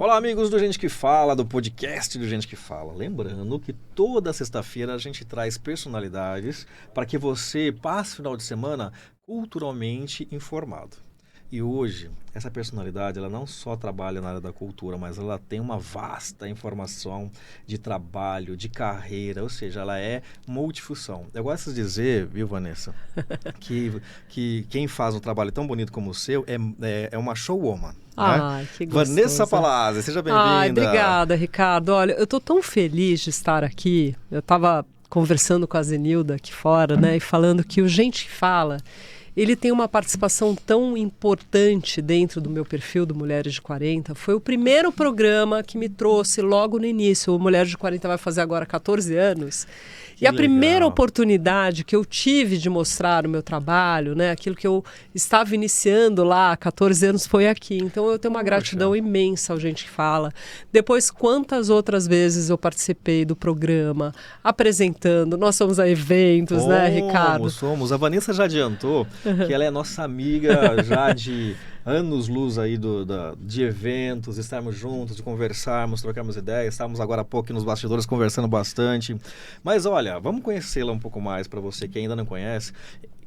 Olá, amigos do Gente que Fala, do podcast do Gente que Fala. Lembrando que toda sexta-feira a gente traz personalidades para que você passe o final de semana culturalmente informado. E hoje, essa personalidade, ela não só trabalha na área da cultura, mas ela tem uma vasta informação de trabalho, de carreira, ou seja, ela é multifunção. Eu gosto de dizer, viu, Vanessa, que quem faz um trabalho tão bonito como o seu é uma showwoman. Ai, que gostoso. Vanessa Palazzi, seja bem-vinda. Ai, obrigada, Ricardo. Olha, eu tô tão feliz de estar aqui. Eu estava conversando com a Zenilda aqui fora, né, e falando que o Gente que Fala, ele tem uma participação tão importante dentro do meu perfil do Mulheres de 40. Foi o primeiro programa que me trouxe logo no início. O Mulheres de 40 vai fazer agora 14 anos. E a primeira oportunidade que eu tive de mostrar o meu trabalho, né, aquilo que eu estava iniciando lá há 14 anos, foi aqui. Então eu tenho uma gratidão imensa ao Gente que Fala. Depois, quantas outras vezes eu participei do programa, apresentando. Nós fomos a eventos, né, Ricardo? Somos. A Vanessa já adiantou que ela é nossa amiga já de anos-luz aí de eventos, estarmos juntos, de conversarmos, trocarmos ideias. Estávamos agora há pouco aqui nos bastidores conversando bastante. Mas olha, vamos conhecê-la um pouco mais para você que ainda não conhece.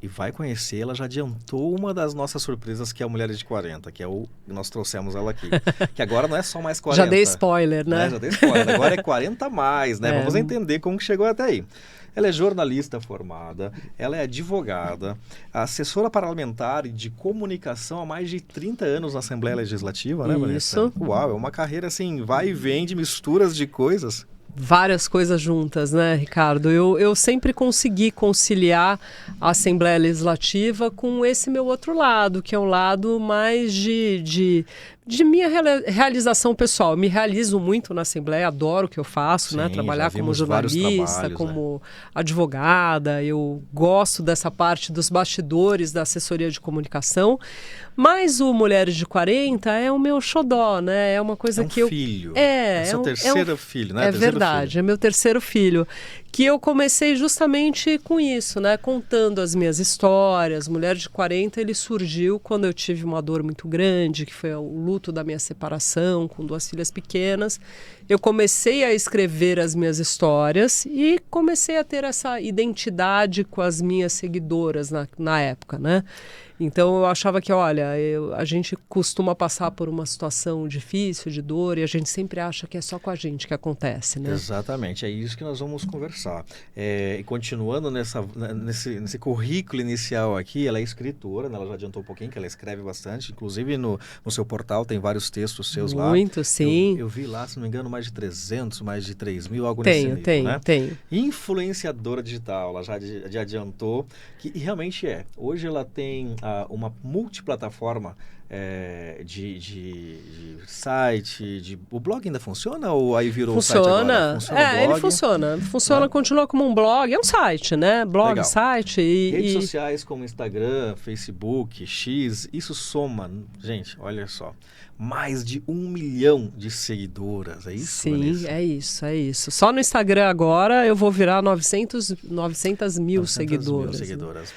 E vai conhecer, ela já adiantou uma das nossas surpresas, que é a Mulheres de 40, que é nós trouxemos ela aqui. Que agora não é só mais 40. Já dei spoiler, né? Já dei spoiler. Agora é 40 a mais, né? Vamos entender como que chegou até aí. Ela é jornalista formada, ela é advogada, assessora parlamentar e de comunicação há mais de 30 anos na Assembleia Legislativa, né, Vanessa? Isso. Uau, é uma carreira assim, vai e vem de misturas de coisas. Várias coisas juntas, né, Ricardo? Eu sempre consegui conciliar a Assembleia Legislativa com esse meu outro lado, que é um lado mais de minha realização pessoal. Eu me realizo muito na Assembleia, adoro o que eu faço, né? Trabalhar como jornalista, como advogada. Eu gosto dessa parte dos bastidores da assessoria de comunicação. Mas o Mulheres de 40 é o meu xodó, né? É uma coisa que eu... Filho. É seu terceiro filho, né? É verdade, é meu terceiro filho. Que eu comecei justamente com isso, né? Contando as minhas histórias. Mulheres de 40, ele surgiu quando eu tive uma dor muito grande, que foi o luto da minha separação, com 2 filhas pequenas. Eu comecei a escrever as minhas histórias e comecei a ter essa identidade com as minhas seguidoras na época, né? Então eu achava que, olha, a gente costuma passar por uma situação difícil, de dor, e a gente sempre acha que é só com a gente que acontece, né? Exatamente, é isso que nós vamos conversar. E continuando nesse currículo inicial aqui, ela é escritora, né? Ela já adiantou um pouquinho que ela escreve bastante, inclusive no seu portal tem vários textos seus lá. Muito, sim. Eu vi lá, se não me engano, mais de 300, mais de 3 mil, algo nesse nível, né? Tenho. Influenciadora digital, ela já adiantou que e realmente é. Hoje ela tem uma multiplataforma de site, o blog ainda funciona ou aí virou funciona. O site agora? Funciona o blog? Ele funciona, continua como um blog, é um site, né? Blog, legal. Site Redes sociais como Instagram, Facebook, X, isso soma, gente, olha só, mais de 1 milhão de seguidoras, é isso, Sim, Vanessa? é isso. Só no Instagram agora eu vou virar 900 mil seguidores.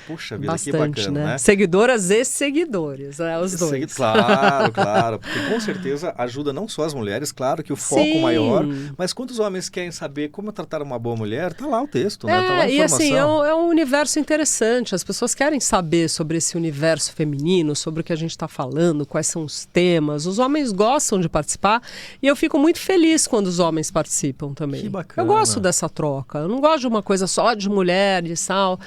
Puxa vida, bastante, que bacana, né? Seguidoras e seguidores, os dois. Claro, porque com certeza ajuda não só as mulheres, claro que o foco maior, mas quantos homens querem saber como tratar uma boa mulher, tá lá o texto, né? Tá lá a informação. E assim, é um universo interessante, as pessoas querem saber sobre esse universo feminino, sobre o que a gente está falando, quais são os temas, os homens gostam de participar e eu fico muito feliz quando os homens participam também. Que bacana. Eu gosto dessa troca, eu não gosto de uma coisa só de mulheres, tal.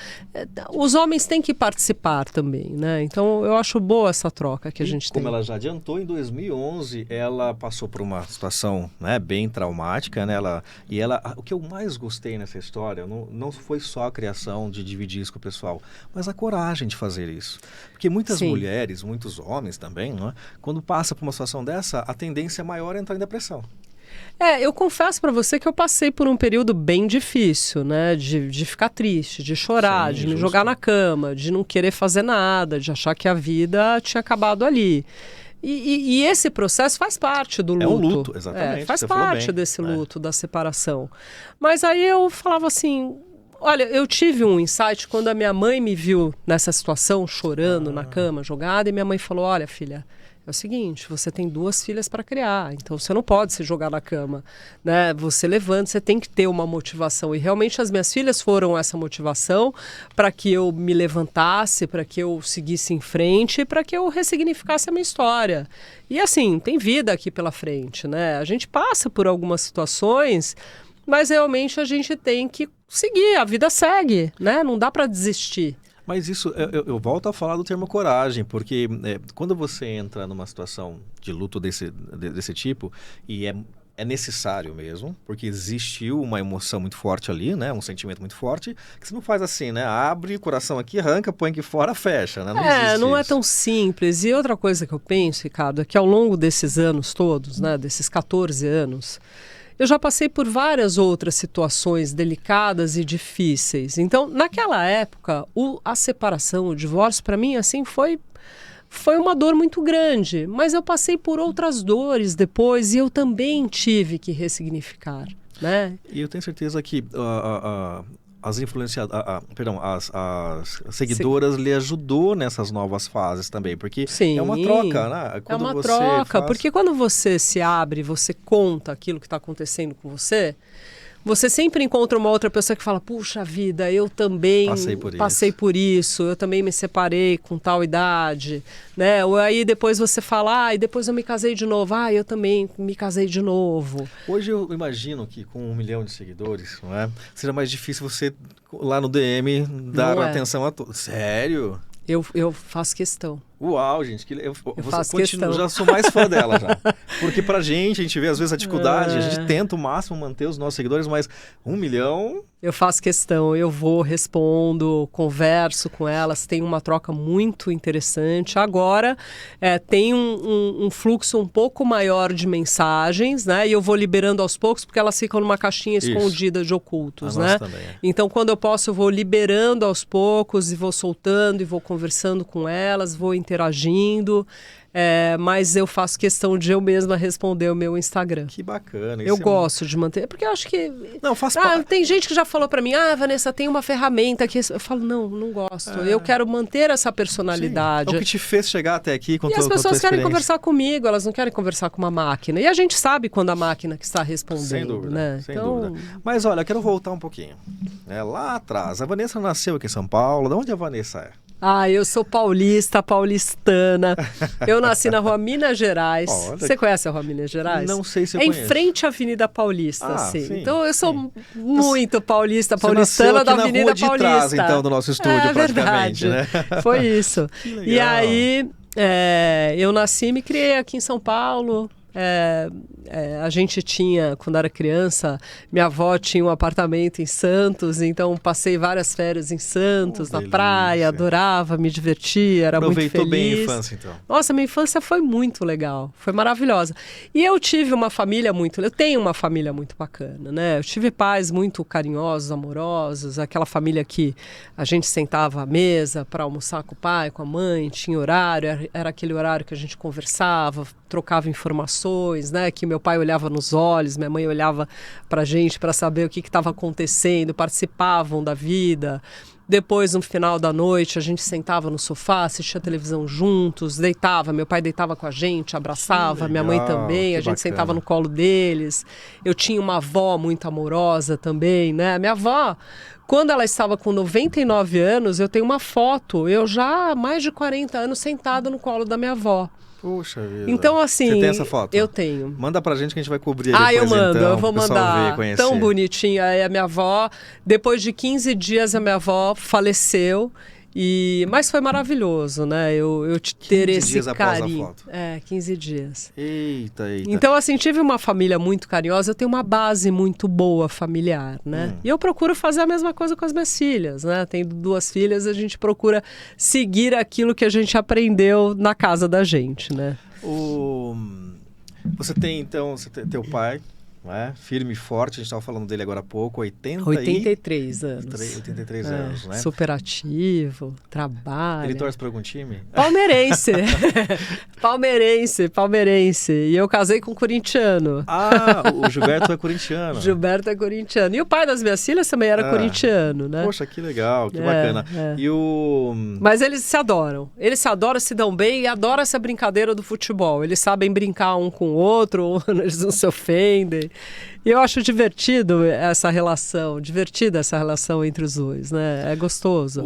Os homens têm que participar também, né? Então eu acho boa essa troca que a gente tem. Como ela já adiantou, em 2011 ela passou por uma situação, né, bem traumática, né? O que eu mais gostei nessa história não foi só a criação de dividir isso com o pessoal, mas a coragem de fazer isso. Porque muitas mulheres, muitos homens também, né, quando passa por uma situação dessa, a tendência maior é entrar em depressão. Eu confesso para você que eu passei por um período bem difícil, né? De ficar triste, de chorar, de me jogar na cama, de não querer fazer nada, de achar que a vida tinha acabado ali. E esse processo faz parte do luto. É um luto, exatamente. Faz parte desse luto, da separação. Mas aí eu falava assim, Olha, eu tive um insight quando a minha mãe me viu nessa situação, chorando na cama, jogada, e minha mãe falou, olha, filha, é o seguinte, você tem 2 filhas para criar, então você não pode se jogar na cama, né? Você levanta, você tem que ter uma motivação. E realmente as minhas filhas foram essa motivação para que eu me levantasse, para que eu seguisse em frente, para que eu ressignificasse a minha história. E assim, tem vida aqui pela frente, né? A gente passa por algumas situações, mas realmente a gente tem que seguir, a vida segue, né? Não dá para desistir. Mas isso, eu volto a falar do termo coragem, porque quando você entra numa situação de luto desse tipo, e é necessário mesmo, porque existiu uma emoção muito forte ali, né? Um sentimento muito forte, que você não faz assim, né? Abre o coração aqui, arranca, põe aqui fora, fecha, né? Não é tão simples. E outra coisa que eu penso, Ricardo, é que ao longo desses anos todos, né? Desses 14 anos, eu já passei por várias outras situações delicadas e difíceis. Então, naquela época, a separação, o divórcio, para mim, assim, foi uma dor muito grande. Mas eu passei por outras dores depois e eu também tive que ressignificar, né? E eu tenho certeza que as seguidoras lhe ajudou nessas novas fases também, porque Sim, é uma troca, né? É uma troca, porque quando você se abre, você conta aquilo que está acontecendo com você, você sempre encontra uma outra pessoa que fala, puxa vida, eu também passei por isso, eu também me separei com tal idade, né? Ou aí depois você fala, e depois eu me casei de novo, eu também me casei de novo. Hoje eu imagino que com 1 milhão de seguidores, não é? Seja mais difícil você, lá no DM, dar atenção a todos. Sério? Eu faço questão. Uau, gente, eu faço questão. Já sou mais fã dela já. Porque pra gente, a gente vê às vezes a dificuldade, a gente tenta o máximo manter os nossos seguidores, mas 1 milhão... Eu faço questão, eu vou, respondo, converso com elas, tem uma troca muito interessante. Agora tem um fluxo um pouco maior de mensagens, né? E eu vou liberando aos poucos, porque elas ficam numa caixinha escondida de ocultos, né? Também é. Então, quando eu posso, eu vou liberando aos poucos e vou soltando e vou conversando com elas, vou interagindo. Mas eu faço questão de eu mesma responder o meu Instagram. Que bacana. Eu gosto de manter, porque eu acho que... Não, faz parte. Tem gente que já falou pra mim, Vanessa, tem uma ferramenta que... Eu falo, não gosto. Eu quero manter essa personalidade. Sim. É o que te fez chegar até aqui com E as pessoas querem conversar comigo, elas não querem conversar com uma máquina. E a gente sabe quando a máquina que está respondendo, sem dúvida, né? Sem dúvida. Mas olha, eu quero voltar um pouquinho. Lá atrás, a Vanessa nasceu aqui em São Paulo. De onde a Vanessa é? Eu sou paulistana. Eu nasci na Rua Minas Gerais. Você conhece a Rua Minas Gerais? Não sei se eu conheço. Em frente à Avenida Paulista, sim. Então eu sou muito paulistana da Avenida Paulista. Você nasceu aqui na rua de trás, então, do nosso estúdio, praticamente, verdade. né? Foi isso. Que legal. E aí, eu nasci e me criei aqui em São Paulo. A gente tinha, quando era criança, minha avó tinha um apartamento em Santos, então passei várias férias em Santos, na praia, adorava, me divertia, era muito feliz. Aproveitou bem a infância, então. Nossa, minha infância foi muito legal, foi maravilhosa. E eu tenho uma família muito bacana, né? Eu tive pais muito carinhosos, amorosos, aquela família que a gente sentava à mesa para almoçar com o pai, com a mãe, tinha horário, era aquele horário que a gente conversava, trocava informações, né? Que meu pai olhava nos olhos, minha mãe olhava pra gente para saber o que estava acontecendo, participavam da vida. Depois, no final da noite, a gente sentava no sofá, assistia televisão juntos, deitava, meu pai deitava com a gente, abraçava, minha mãe também, a gente sentava no colo deles. Eu tinha uma avó muito amorosa também, né? Minha avó, quando ela estava com 99 anos, eu tenho uma foto, eu já há mais de 40 anos sentada no colo da minha avó. Puxa vida. Então, assim... Você tem essa foto? Eu tenho. Manda pra gente que a gente vai cobrir depois, eu mando, então, eu vou mandar. Ver, tão bonitinha. Aí a minha avó, depois de 15 dias, a minha avó faleceu. Mas foi maravilhoso, né? Eu ter esse carinho. Após a foto. 15 dias. Eita. Então, assim, tive uma família muito carinhosa, eu tenho uma base muito boa familiar, né? E eu procuro fazer a mesma coisa com as minhas filhas, né? Tenho 2 filhas, a gente procura seguir aquilo que a gente aprendeu na casa da gente, né? Você tem, então, teu pai, né? Firme e forte, a gente estava falando dele agora há pouco, 83 anos. 83 anos, né? Super ativo, trabalha. Ele torce para algum time? Palmeirense. Palmeirense. E eu casei com um corintiano. Ah, o Gilberto é corintiano. Gilberto é corintiano. E o pai das minhas filhas também era corintiano, né? Poxa, que legal, que bacana. E Mas eles se adoram. Eles se adoram, se dão bem e adoram essa brincadeira do futebol. Eles sabem brincar um com o outro, eles não se ofendem. E eu acho divertida essa relação entre os dois, né? É gostoso.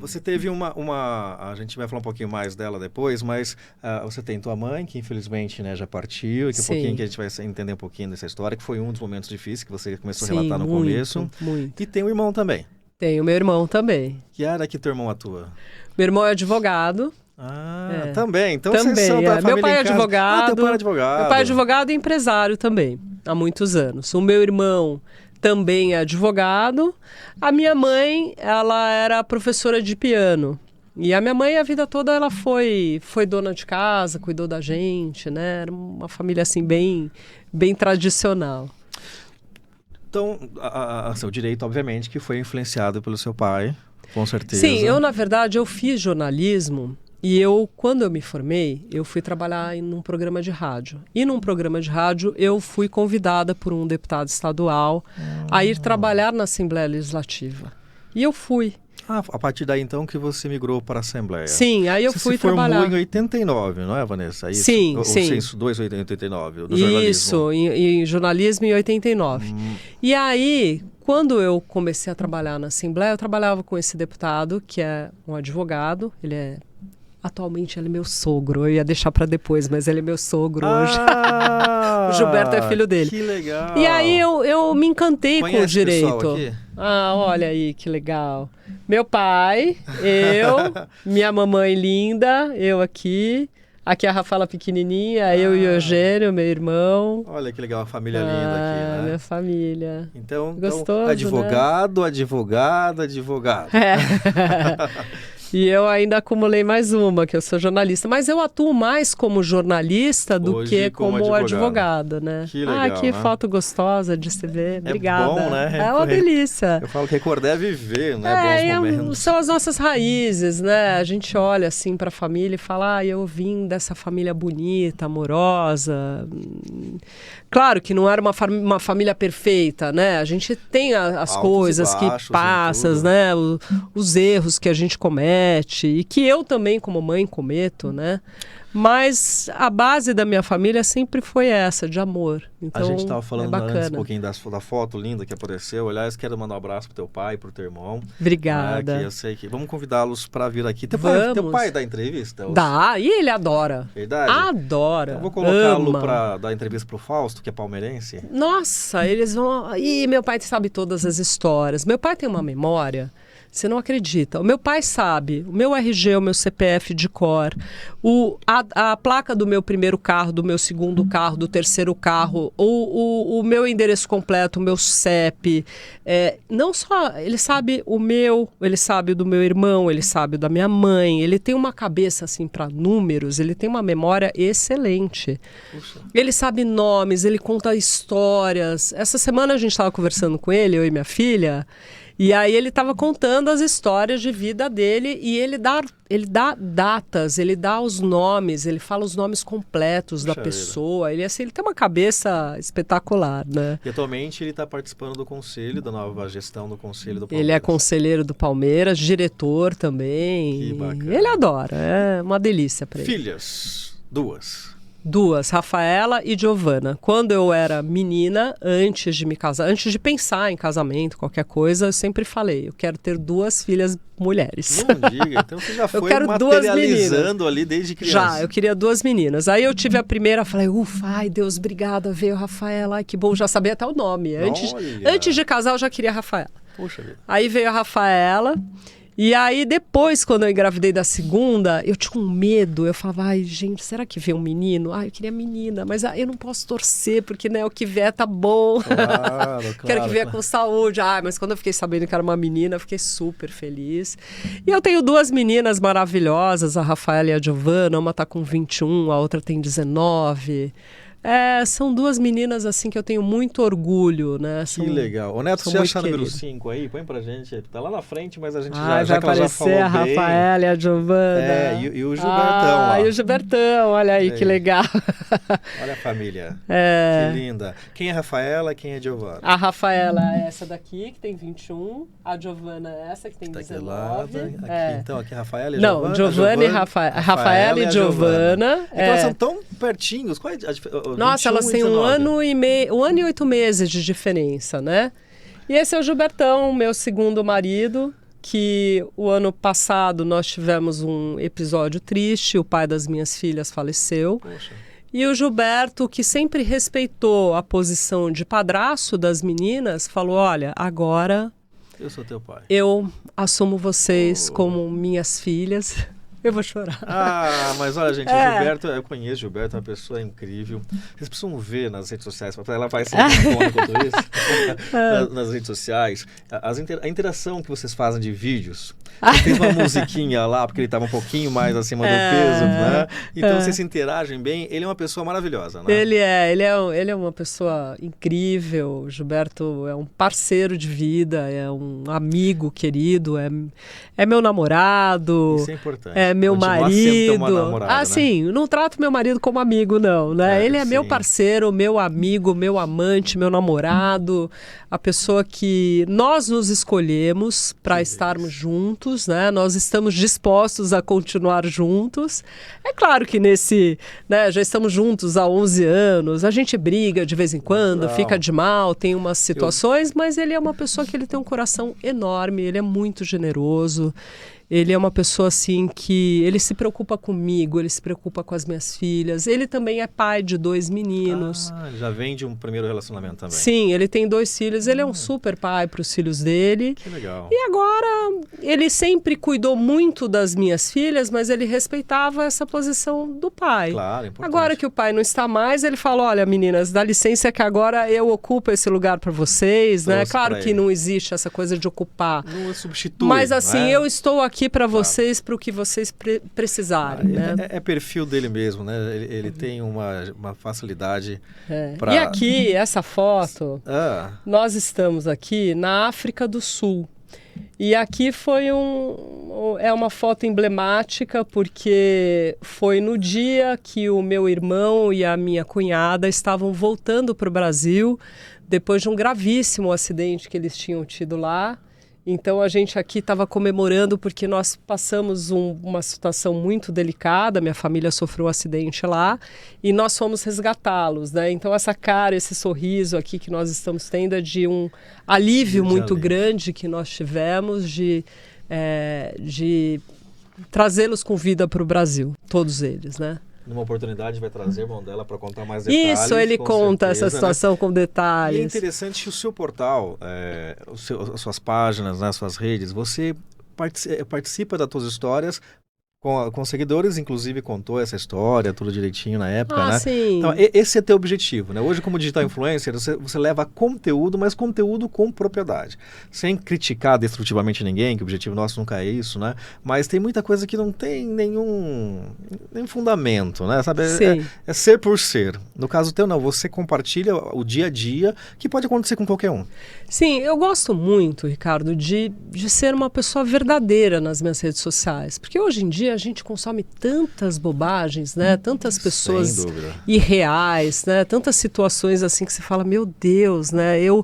Você teve a gente vai falar um pouquinho mais dela depois, mas você tem tua mãe, que infelizmente, né, já partiu, e que um pouquinho que a gente vai entender um pouquinho dessa história, que foi um dos momentos difíceis que você começou a relatar no começo. Muito. E tem um irmão também. Tenho meu irmão também. Que área que teu irmão atua? Meu irmão é advogado. Também. Então também, vocês são da família meu pai é advogado. Teu pai é advogado. Meu pai é advogado e empresário também, há muitos anos. O meu irmão também é advogado. A minha mãe, ela era professora de piano. E a minha mãe, a vida toda, ela foi dona de casa, cuidou da gente, né? Era uma família, assim, bem tradicional. Então, seu direito, obviamente, que foi influenciado pelo seu pai, com certeza. Sim, na verdade, eu fiz jornalismo e quando eu me formei, eu fui trabalhar num programa de rádio. E num programa de rádio, eu fui convidada por um deputado estadual a ir trabalhar na Assembleia Legislativa. E eu fui. A partir daí, então, que você migrou para a Assembleia. Sim, aí eu fui trabalhar. Você se formou em 89, não é, Vanessa? Isso? Sim, o sim. Censo 289, do jornalismo. Isso, em jornalismo em 89. E aí, quando eu comecei a trabalhar na Assembleia, eu trabalhava com esse deputado, que é um advogado. Atualmente ele é meu sogro. Eu ia deixar para depois, mas ele é meu sogro hoje. O Gilberto é filho dele. Que legal. E aí eu me encantei com o direito. Pessoal aqui? Olha aí, que legal. Meu pai, minha mamãe linda, eu aqui. Aqui a Rafaela pequenininha, eu e o Eugênio, meu irmão. Olha que legal, a família linda aqui, né? Minha família. Então, gostoso, advogado, né? advogado. E eu ainda acumulei mais uma, que eu sou jornalista. Mas eu atuo mais como jornalista do que como advogada, né? Que legal, que né? foto gostosa de se ver. Obrigada. É bom, né? É uma delícia. Eu falo que recordar é viver, né? Bons momentos. São as nossas raízes, né? A gente olha assim para a família e fala, eu vim dessa família bonita, amorosa. Claro que não era uma família perfeita, né? A gente tem as coisas que passam, né? Os erros que a gente comete e que eu também, como mãe, cometo, né? Mas a base da minha família sempre foi essa, de amor. Então, a gente estava falando antes um pouquinho da foto linda que apareceu. Aliás, quero mandar um abraço pro teu pai e pro teu irmão. Obrigada. Que eu sei que... Vamos convidá-los para vir aqui. Teu pai dá entrevista? Dá, e ele adora. Verdade? Adora. Eu vou colocá-lo para dar entrevista pro Fausto, que é palmeirense. Nossa, eles vão... E meu pai sabe todas as histórias. Meu pai tem uma memória... Você não acredita. O meu pai sabe o meu RG, o meu CPF de cor, a placa do meu primeiro carro, do meu segundo carro, do terceiro carro, o meu endereço completo, o meu CEP. Não só, ele sabe o meu, ele sabe o do meu irmão, ele sabe o da minha mãe. Ele tem uma cabeça assim para números, ele tem uma memória excelente. Puxa. Ele sabe nomes, ele conta histórias. Essa semana a gente estava conversando com ele, eu e minha filha. E aí ele estava contando as histórias de vida dele e ele dá datas, ele dá os nomes, ele fala os nomes completos da pessoa. Ele tem uma cabeça espetacular, né? E atualmente ele está participando do conselho, da nova gestão do conselho do Palmeiras. Ele é conselheiro do Palmeiras, diretor também. Que bacana. Ele adora, é uma delícia para ele. Filhas, duas, Rafaela e Giovana. Quando eu era menina, antes de me casar, antes de pensar em casamento, qualquer coisa, eu sempre falei, eu quero ter 2 filhas mulheres. Não diga, então você já foi materializando ali desde criança. Já, eu queria 2 meninas. Aí eu tive a primeira, falei, ai Deus, obrigada, veio a Rafaela, ai que bom, já sabia até o nome. Antes de casar eu já queria a Rafaela. Poxa vida. Aí veio a Rafaela. E aí, depois, quando eu engravidei da segunda, eu tinha um medo. Eu falava, ai, gente, será que vem um menino? Eu queria menina, mas eu não posso torcer, porque, né, o que vier tá bom. Claro, Quero que venha com saúde. Mas quando eu fiquei sabendo que era uma menina, eu fiquei super feliz. E eu tenho 2 meninas maravilhosas, a Rafaela e a Giovana. Uma tá com 21, a outra tem 19. São duas meninas assim que eu tenho muito orgulho, né? Que legal. Ô Neto, você acha número 5 aí? Põe pra gente. Tá lá na frente, mas a gente já que ela já falou a Rafaela e a Giovana. E o Gilbertão lá. E o Gilbertão, olha aí que legal. Olha a família. Que linda. Quem é Rafaela e quem é Giovana? A Rafaela é essa daqui, que tem 21. A Giovana é essa, que tem 19. Aqui, então, aqui é Rafaela e Giovana. Não, Giovana e Rafaela e Giovana. Elas são tão pertinhos. Qual é a diferença? Nossa, elas têm 1 ano e 8 meses de diferença, né? E esse é o Gilbertão, meu segundo marido, que o ano passado nós tivemos um episódio triste, o pai das minhas filhas faleceu. Poxa. E o Gilberto, que sempre respeitou a posição de padrasto das meninas, falou, olha, agora eu sou teu pai. Eu assumo vocês como minhas filhas. Eu vou chorar. Mas olha, gente, o Gilberto, eu conheço o Gilberto, é uma pessoa incrível. Vocês precisam ver nas redes sociais, ela vai ser quanto isso, nas redes sociais, a interação que vocês fazem de vídeos. Ele fez uma musiquinha lá, porque ele estava um pouquinho mais acima do peso, né? Então vocês se interagem bem. Ele é uma pessoa maravilhosa, né? Ele é uma pessoa incrível. O Gilberto é um parceiro de vida, é um amigo querido, é meu namorado. Isso é importante. É meu marido. Namorada, sim, não trato meu marido como amigo, não, né? Ele é meu parceiro, meu amigo, meu amante, meu namorado, a pessoa que nós nos escolhemos para estarmos juntos, né? Nós estamos dispostos a continuar juntos. É claro que já estamos juntos há 11 anos, a gente briga de vez em quando, fica de mal, tem umas situações, mas ele é uma pessoa que ele tem um coração enorme, ele é muito generoso. Ele é uma pessoa assim que ele se preocupa comigo, ele se preocupa com as minhas filhas. Ele também é pai de 2 meninos. Ele já vem de um primeiro relacionamento também. Sim, ele tem 2 filhos. Ele é um super pai para os filhos dele. Que legal. E agora, ele sempre cuidou muito das minhas filhas, mas ele respeitava essa posição do pai. Claro, é importante. Agora que o pai não está mais, ele fala, olha, meninas, dá licença que agora eu ocupo esse lugar para vocês, né? Claro que não existe essa coisa de ocupar. Não substitui. Mas assim, eu estou aqui para vocês, para o que vocês precisarem, né? É perfil dele mesmo, né? Ele tem uma facilidade para... E aqui, essa foto, nós estamos aqui na África do Sul. E aqui é uma foto emblemática porque foi no dia que o meu irmão e a minha cunhada estavam voltando para o Brasil depois de um gravíssimo acidente que eles tinham tido lá. Então a gente aqui estava comemorando porque nós passamos uma situação muito delicada, minha família sofreu um acidente lá e nós fomos resgatá-los, né? Então essa cara, esse sorriso aqui que nós estamos tendo é de um alívio muito grande que nós tivemos de trazê-los com vida para o Brasil, todos eles, né? Numa oportunidade vai trazer o irmão dela para contar mais detalhes. Isso, ele conta essa situação, né? Com detalhes. E é interessante que o seu portal, as suas páginas, as suas redes, você participa das suas histórias com seguidores, inclusive contou essa história, tudo direitinho na época, né? Sim. Então, esse é teu objetivo, né? Hoje, como digital influencer, você leva conteúdo, mas conteúdo com propriedade. Sem criticar destrutivamente ninguém, que o objetivo nosso nunca é isso, né? Mas tem muita coisa que não tem nenhum fundamento, né? Sabe? É ser por ser. No caso teu, não. Você compartilha o dia a dia, que pode acontecer com qualquer um. Sim, eu gosto muito, Ricardo, de ser uma pessoa verdadeira nas minhas redes sociais. Porque hoje em dia a gente consome tantas bobagens, né? Tantas pessoas irreais, né? Tantas situações assim que você fala, meu Deus, né? Eu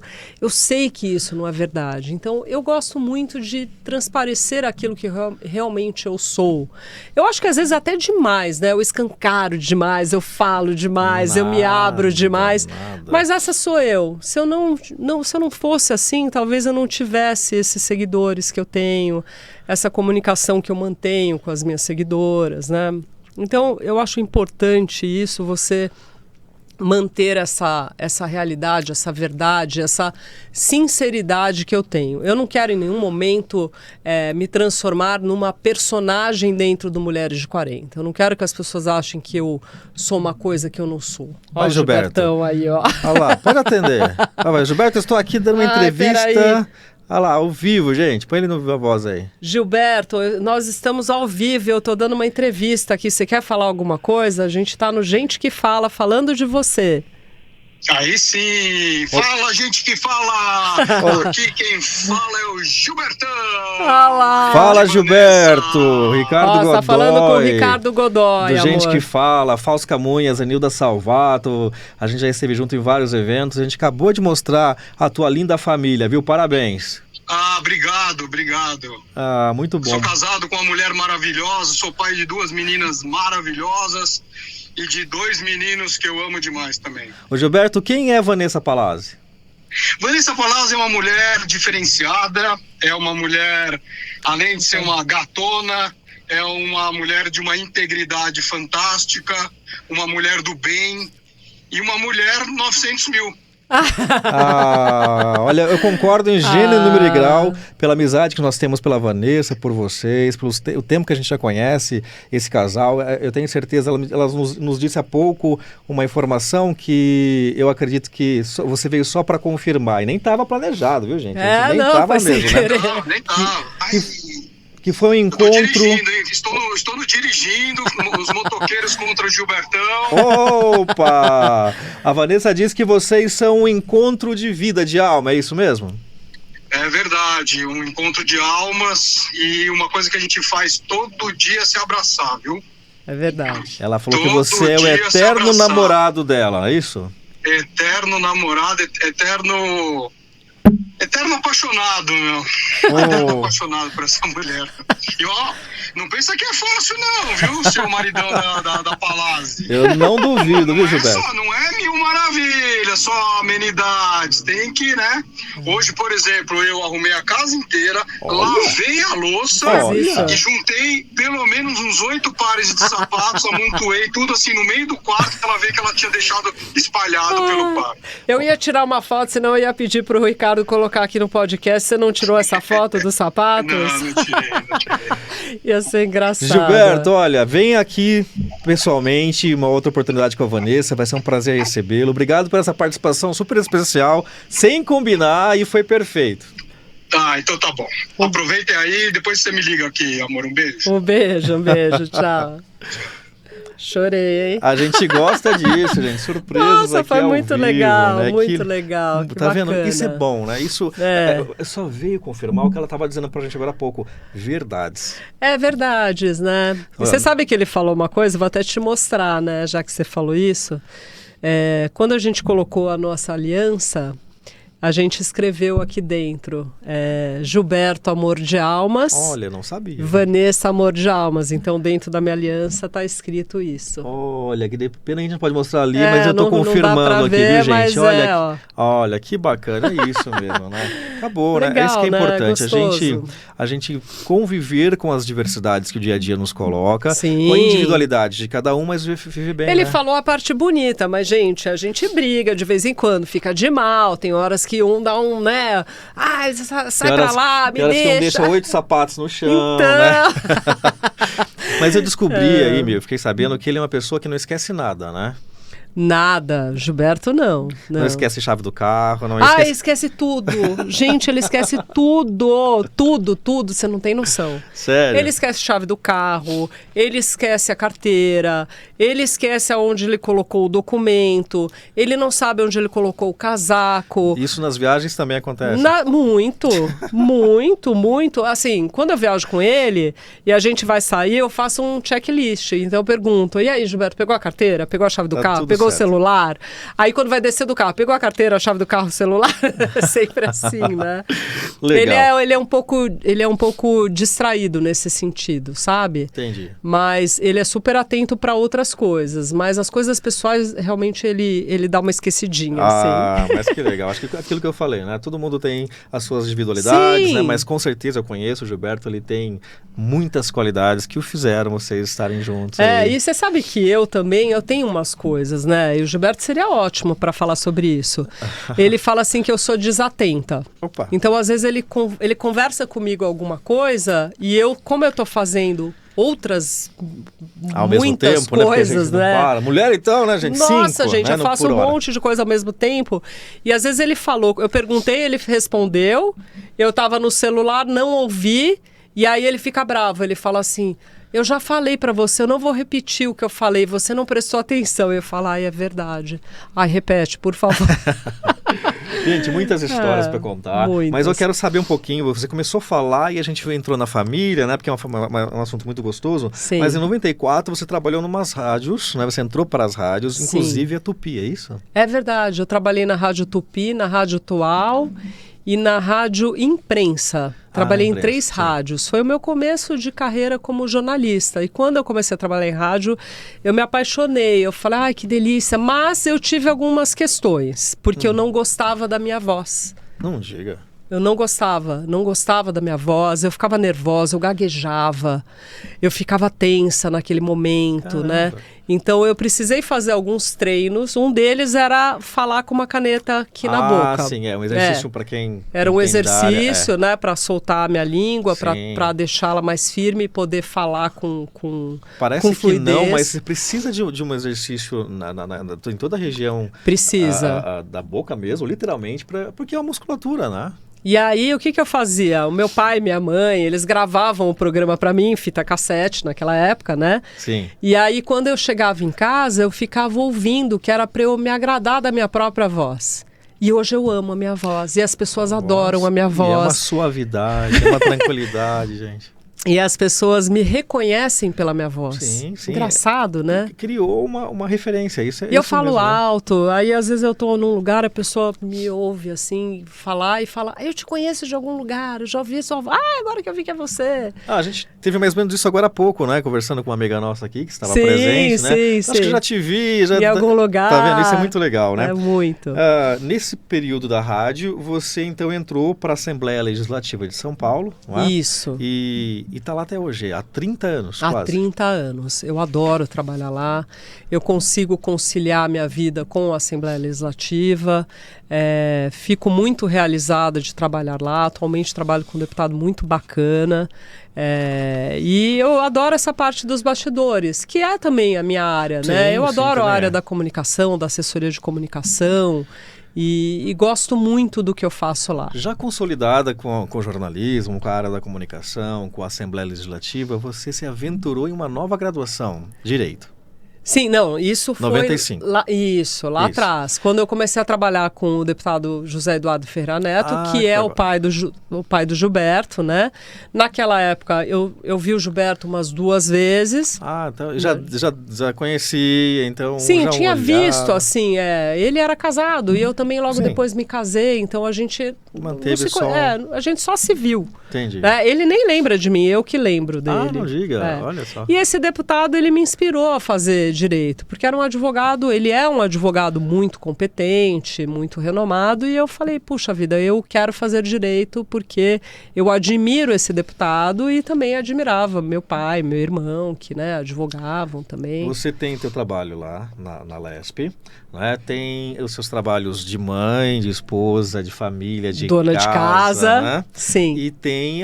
sei que isso não é verdade. Então, eu gosto muito de transparecer aquilo que realmente eu sou. Eu acho que às vezes até demais, né? Eu escancaro demais, eu falo demais, eu me abro demais. Mas essa sou eu. Se eu não fosse assim, talvez eu não tivesse esses seguidores que eu tenho, essa comunicação que eu mantenho com as minhas seguidoras, né? Então, eu acho importante isso, você manter essa realidade, essa verdade, essa sinceridade que eu tenho. Eu não quero em nenhum momento me transformar numa personagem dentro do Mulheres de 40. Eu não quero que as pessoas achem que eu sou uma coisa que eu não sou. Olha o Gilberto. Aí, ó. Olha lá, pode atender. Gilberto, eu estou aqui dando uma entrevista Ah lá, ao vivo, gente. Põe ele no Viva Voz aí. Gilberto, nós estamos ao vivo, eu tô dando uma entrevista aqui. Você quer falar alguma coisa? A gente tá no Gente que Fala, falando de você. Aí sim! Fala, gente que fala! Aqui quem fala é o Gilbertão! Fala, Gilberto! Ricardo Godoy. Você tá falando com o Ricardo Godoy, do Gente amor. que Fala, Fausto Camunhas, Anilda Salvato. A gente já esteve junto em vários eventos. A gente acabou de mostrar a tua linda família, viu? Parabéns. Ah, obrigado. Ah, muito bom. Sou casado com uma mulher maravilhosa, sou pai de 2 meninas maravilhosas e de 2 meninos que eu amo demais também. Ô Gilberto, quem é Vanessa Palazzi? Vanessa Palazzi é uma mulher diferenciada, é uma mulher, além de ser uma gatona, é uma mulher de uma integridade fantástica, uma mulher do bem e uma mulher 900 mil. Olha, eu concordo em gênero, número e grau, pela amizade que nós temos pela Vanessa, por vocês, o tempo que a gente já conhece esse casal. Eu tenho certeza, ela nos disse há pouco uma informação que eu acredito que você veio só para confirmar, e nem estava planejado, viu, gente? Nem estava mesmo, né? Não, nem estava. Que foi um encontro... Estou dirigindo, os motoqueiros contra o Gilbertão. Opa! A Vanessa diz que vocês são um encontro de vida, de alma, é isso mesmo? É verdade, um encontro de almas e uma coisa que a gente faz todo dia é se abraçar, viu? É verdade. Ela falou que Todo você é o dia se eterno abraçar. namorado dela, é isso? Eterno namorado, eterno apaixonado, meu. Eterno apaixonado por essa mulher. E ó, não pensa que é fácil não, viu, seu maridão da Palazzi. Eu não duvido, viu, Gilberto? Não é mil maravilhas, só amenidades. Tem que, né? Hoje, por exemplo, eu arrumei a casa inteira, lavei a louça e juntei pelo menos uns 8 pares de sapatos, amontoei tudo assim no meio do quarto, que ela veio que ela tinha deixado espalhado pelo quarto. Eu ia tirar uma foto, senão eu ia pedir pro Ricardo colocar aqui no podcast. Você não tirou essa foto dos sapatos? Não tirei. Ia ser engraçado. Gilberto, olha, vem aqui pessoalmente, uma outra oportunidade com a Vanessa, vai ser um prazer recebê-lo. Obrigado por essa participação super especial, sem combinar, e foi perfeito. Tá, então tá bom. Aproveitem aí, depois você me liga aqui, amor. Um beijo. Um beijo, tchau. Chorei, hein? A gente gosta disso, gente. Surpresas. Nossa, aqui foi ao muito vivo, legal, né? muito legal. Tá vendo? Bacana. Isso é bom, né? Isso só veio confirmar o que ela estava dizendo pra gente agora há pouco. Verdades. É verdades, né? E você sabe que ele falou uma coisa, vou até te mostrar, né? Já que você falou isso. Quando a gente colocou a nossa aliança, a gente escreveu aqui dentro, Gilberto, amor de almas. Olha, não sabia. Vanessa, amor de almas. Então, dentro da minha aliança tá escrito isso. Olha, que pena a gente não pode mostrar ali, mas eu tô confirmando não dá pra aqui, ver, viu, gente? Mas olha, que bacana, é isso mesmo, né? Acabou, legal, né? Isso que é importante, Gostoso. a gente conviver com as diversidades que o dia a dia nos coloca, Sim. com a individualidade de cada um, mas vive bem, Ele né? falou a parte bonita, mas, gente, a gente briga de vez em quando, fica de mal, tem horas que um dá um, né? Sai pra lá, me deixa. Que um deixa 8 sapatos no chão, né? Mas eu descobri aí, eu fiquei sabendo que ele é uma pessoa que não esquece nada, né? Nada, Gilberto não. Não esquece a chave do carro, não esquece tudo. Gente, ele esquece tudo, você não tem noção. Sério? Ele esquece a chave do carro, ele esquece a carteira, ele esquece aonde ele colocou o documento, ele não sabe onde ele colocou o casaco. Isso nas viagens também acontece? Muito. Assim, quando eu viajo com ele e a gente vai sair, eu faço um checklist. Então eu pergunto, e aí, Gilberto, pegou a carteira? Pegou a chave do carro? Pegou o celular? Aí quando vai descer do carro, pegou a carteira, a chave do carro, o celular? Sempre assim, né? Legal. Ele é um pouco distraído nesse sentido, sabe? Entendi. Mas ele é super atento para outras coisas. Mas as coisas pessoais, realmente, ele dá uma esquecidinha, assim. Mas que legal. Acho que aquilo que eu falei, né? Todo mundo tem as suas individualidades, Sim. né? Mas com certeza eu conheço o Gilberto, ele tem muitas qualidades que o fizeram vocês estarem juntos. E você sabe que eu tenho umas coisas, né? E o Gilberto seria ótimo para falar sobre isso. Ele fala assim que eu sou desatenta. Opa. Então, às vezes, ele conversa comigo alguma coisa e eu, como eu tô fazendo outras ao mesmo muitas tempo, coisas, né? Não para. Mulher então, né, gente? Nossa, 5, gente, né? eu faço um monte de coisa ao mesmo tempo. E às vezes ele falou, eu perguntei, ele respondeu, eu tava no celular, não ouvi, e aí ele fica bravo, ele fala assim, eu já falei pra você, eu não vou repetir o que eu falei, você não prestou atenção. Eu falo, é verdade. Repete, por favor. Gente, muitas histórias para contar, muitas. Mas eu quero saber um pouquinho, você começou a falar e a gente entrou na família, né, porque é um assunto muito gostoso, Sim. Mas em 94 você trabalhou em umas rádios, né, você entrou para as rádios, Sim. Inclusive a Tupi, é isso? É verdade, eu trabalhei na Rádio Tupi, na Rádio Atual e na Rádio Imprensa. Trabalhei em 3 rádios. Foi o meu começo de carreira como jornalista. E quando eu comecei a trabalhar em rádio, eu me apaixonei. Eu falei, que delícia. Mas eu tive algumas questões, porque eu não gostava da minha voz. Não diga. Eu não gostava da minha voz, eu ficava nervosa, eu gaguejava, eu ficava tensa naquele momento, Caramba. né? Então eu precisei fazer alguns treinos, um deles era falar com uma caneta aqui na boca. Sim, é um exercício para quem era um exercício, área, né, para soltar a minha língua, Sim. para deixá-la mais firme e poder falar com Parece com fluidez. Que não, mas você precisa de um exercício em toda a região Precisa. Da boca mesmo, literalmente, porque é uma musculatura, né? E aí, o que eu fazia? O meu pai e minha mãe, eles gravavam o programa para mim em fita cassete naquela época, né? Sim. E aí, quando eu chegava em casa, eu ficava ouvindo, que era para eu me agradar da minha própria voz. E hoje eu amo a minha voz. E as pessoas adoram a minha voz. E é uma suavidade, é uma tranquilidade, gente. E as pessoas me reconhecem pela minha voz. Sim. Engraçado, né? Criou uma referência. Isso é E eu isso falo mesmo, alto, aí às vezes eu tô num lugar, a pessoa me ouve assim, falar e fala, eu te conheço de algum lugar, eu já ouvi sua voz, agora que eu vi que é você. A gente teve mais ou menos isso agora há pouco, né? Conversando com uma amiga nossa aqui, que estava presente, né? Acho que já te vi, já... Em algum lugar. Tá vendo? Isso é muito legal, né? É muito. Nesse período da rádio, você então entrou para a Assembleia Legislativa de São Paulo, não é? Isso. E tá lá até hoje, há 30 anos Há quase. 30 anos. Eu adoro trabalhar lá. Eu consigo conciliar minha vida com a Assembleia Legislativa. Fico muito realizada de trabalhar lá. Atualmente trabalho com um deputado muito bacana. E eu adoro essa parte dos bastidores, que é também a minha área, né? Eu adoro a área da comunicação, da assessoria de comunicação. E gosto muito do que eu faço lá. Já consolidada com o jornalismo, com a área da comunicação, com a Assembleia Legislativa, você se aventurou em uma nova graduação, Direito. Sim, não, isso foi 95. Lá atrás, quando eu comecei a trabalhar com o deputado José Eduardo Ferreira Neto, que é o pai do Gilberto, né? Naquela época eu vi o Gilberto umas 2 vezes. Então já conhecia, então. Sim, já tinha visto, assim, ele era casado e eu também logo depois me casei, então a gente manteve a gente só se viu. Entendi. Ele nem lembra de mim, eu que lembro dele. Não diga, olha só. E esse deputado, ele me inspirou a fazer direito, porque era um advogado, ele é um advogado muito competente, muito renomado, e eu falei, puxa vida, eu quero fazer direito porque eu admiro esse deputado e também admirava meu pai, meu irmão, que advogavam também. Você tem teu trabalho lá na LESP, né? Tem os seus trabalhos de mãe, de esposa, de família, de dona de casa, né? Sim. E tem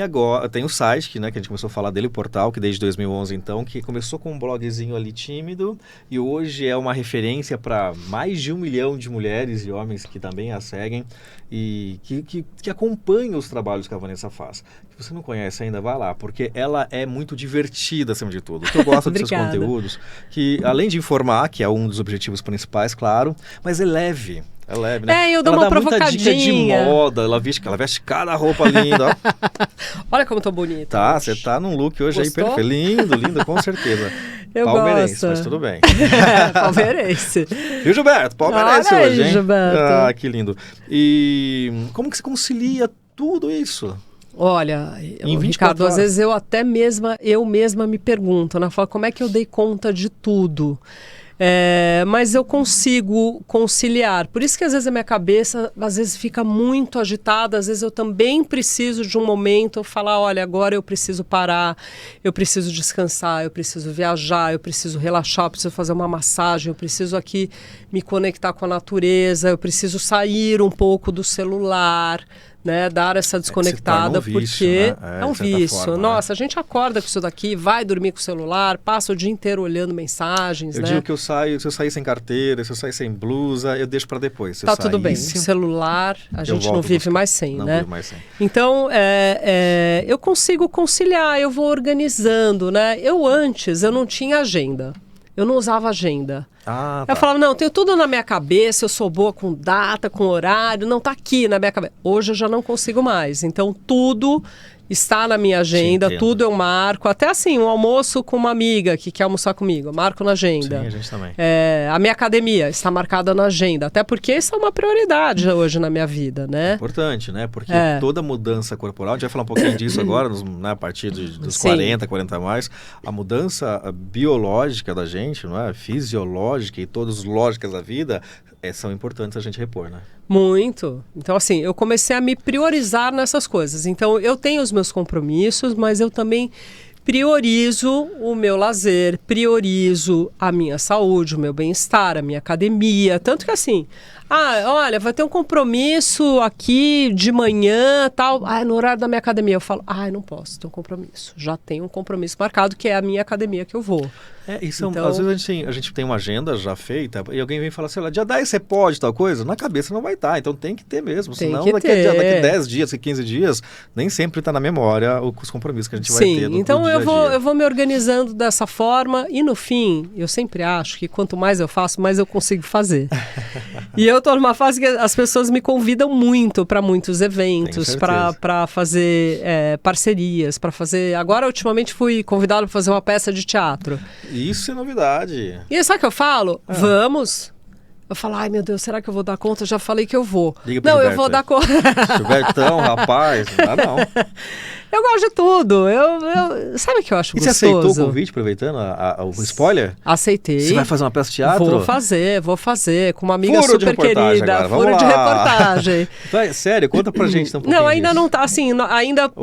o site, que a gente começou a falar dele, o portal, que desde 2011 então, que começou com um blogzinho ali tímido, e hoje é uma referência para mais de 1 milhão de mulheres e homens que também a seguem e que acompanham os trabalhos que a Vanessa faz. Se você não conhece ainda, vá lá, porque ela é muito divertida, acima de tudo. O que eu gosto dos seus conteúdos, que além de informar, que é um dos objetivos principais, claro, mas é leve. É leve, né? Eu dou uma provocadinha. Muita dica de moda, ela veste cada roupa linda. Olha como eu tô bonita. Tá, você tá num look hoje aí perfeito. Lindo, com certeza. Eu palmeirense, gosto. Mas tudo bem. Palmeirense. Viu, Gilberto? Palmeirense Olha hoje, aí, hein? Gilberto. Que lindo. E como que você concilia tudo isso? Olha, Ricardo, às vezes eu mesma me pergunto, né? Falo, como é que eu dei conta de tudo? Mas eu consigo conciliar. Por isso que às vezes a minha cabeça às vezes fica muito agitada, às vezes eu também preciso de um momento falar, olha, agora eu preciso parar, eu preciso descansar, eu preciso viajar, eu preciso relaxar, eu preciso fazer uma massagem, eu preciso aqui me conectar com a natureza, eu preciso sair um pouco do celular, né, dar essa desconectada, um vício, porque né? é um de certa vício. forma, Nossa, a gente acorda com isso daqui, vai dormir com o celular, passa o dia inteiro olhando mensagens, Eu né? digo que se eu sair sem carteira, se eu sair sem blusa, eu deixo para depois. Se Tá eu tudo bem. O saísse, celular, a gente não volto a vive buscar. mais sem, Não né? vivo mais sem. Então, eu consigo conciliar, eu vou organizando, né? Antes, eu não tinha agenda. Eu não usava agenda. Ah, Eu falava, não, eu tenho tudo na minha cabeça, eu sou boa com data, com horário, não tá aqui na minha cabeça. Hoje eu já não consigo mais. Então, tudo está na minha agenda, tudo eu marco. Até assim, um almoço com uma amiga que quer almoçar comigo, eu marco na agenda. Sim, a gente também. A minha academia está marcada na agenda, até porque isso é uma prioridade hoje na minha vida, né? Importante, né? Porque toda mudança corporal, a gente vai falar um pouquinho disso agora, a partir dos 40 a mais, a mudança biológica da gente, não é? Fisiológica e todas as lógicas da vida são importantes a gente repor, né? Muito. Então, assim, eu comecei a me priorizar nessas coisas. Então, eu tenho os meus compromissos, mas eu também priorizo o meu lazer, priorizo a minha saúde, o meu bem-estar, a minha academia. Tanto que, assim, olha, vai ter um compromisso aqui de manhã, tal. No horário da minha academia. Eu falo, não posso, tem um compromisso. Já tenho um compromisso marcado, que é a minha academia que eu vou. Então, às vezes a gente tem uma agenda já feita e alguém vem falar assim, dia 10 você pode tal coisa? Na cabeça não vai estar, então tem que ter mesmo. Senão daqui 10 dias, 15 dias, nem sempre está na memória os compromissos que a gente vai ter no então dia a dia. Eu vou me organizando dessa forma e no fim, eu sempre acho que quanto mais eu faço, mais eu consigo fazer. E eu estou numa fase que as pessoas me convidam muito para muitos eventos, para fazer parcerias, para fazer... Agora, ultimamente, fui convidado para fazer uma peça de teatro. Isso é novidade. E sabe o que eu falo? Vamos. Eu falo, ai meu Deus, será que eu vou dar conta? Eu já falei que eu vou. Não, eu vou dar conta. Gilbertão, rapaz, não dá não. Eu gosto de tudo. Sabe o que eu acho gostoso? E você aceitou o convite, aproveitando o spoiler? Aceitei. Você vai fazer uma peça de teatro? Vou fazer, com uma amiga Furo super querida. Furo de reportagem. Sério, conta pra gente então um pouquinho. Não, ainda não tá, assim,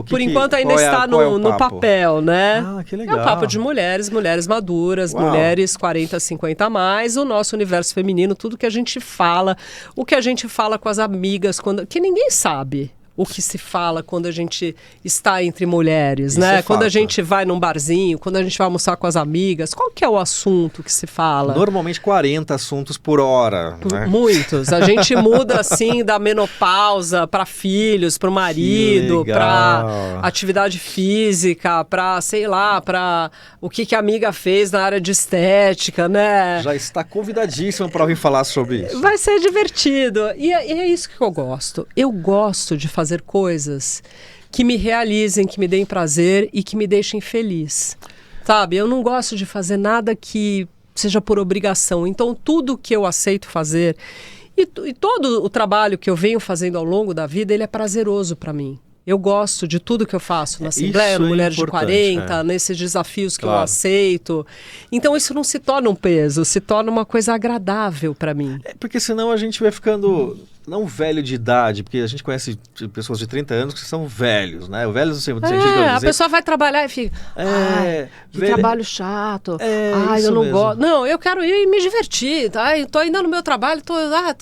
por enquanto ainda está no papel, né? Que legal. É um papo de mulheres maduras, mulheres 40, 50 a mais, o nosso universo feminino, tudo que a gente fala, o que a gente fala com as amigas, que ninguém sabe. O que se fala quando a gente está entre mulheres, Isso né? é Quando fato. a gente vai num barzinho, quando a gente vai almoçar com as amigas, qual que é o assunto que se fala? Normalmente 40 assuntos por hora, né? Muitos. A gente muda, assim, da menopausa para filhos, para o marido, para atividade física, para, sei lá, para o que a amiga fez na área de estética, né? Já está convidadíssima para vir falar sobre isso. Vai ser divertido. E é isso que eu gosto. Eu gosto de fazer coisas que me realizem, que me deem prazer e que me deixem feliz. Sabe? Eu não gosto de fazer nada que seja por obrigação. Então, tudo que eu aceito fazer e todo o trabalho que eu venho fazendo ao longo da vida, ele é prazeroso para mim. Eu gosto de tudo que eu faço na Assembleia, no Mulheres de 40, nesses desafios que eu aceito. Então, isso não se torna um peso, se torna uma coisa agradável para mim. Porque senão a gente vai ficando... Não velho de idade, porque a gente conhece pessoas de 30 anos que são velhos, né? O velho, assim, a pessoa vai trabalhar e fica, que trabalho chato, eu não gosto. Não, eu quero ir e me divertir, tá? Tô ainda no meu trabalho,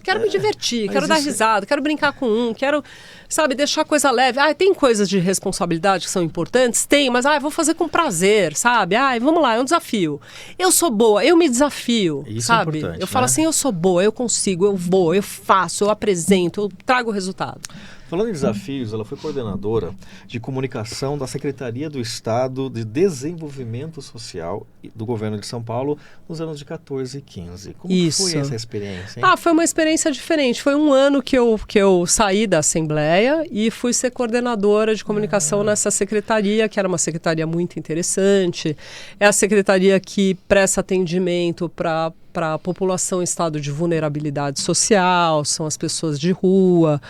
quero me divertir, quero dar risada, quero brincar com quero, sabe, deixar a coisa leve. Tem coisas de responsabilidade que são importantes? Tem, mas vou fazer com prazer, sabe? Vamos lá, é um desafio. Eu sou boa, eu me desafio, isso sabe? É importante, eu falo assim, eu sou boa, eu consigo, eu vou, eu faço, eu apresento, eu trago o resultado. Falando em desafios, ela foi coordenadora de comunicação da Secretaria do Estado de Desenvolvimento Social do Governo de São Paulo nos anos de 14 e 15. Como foi essa experiência, hein? Foi uma experiência diferente. Foi um ano que eu saí da Assembleia e fui ser coordenadora de comunicação nessa secretaria, que era uma secretaria muito interessante. É a secretaria que presta atendimento para a população em estado de vulnerabilidade social, são as pessoas de rua,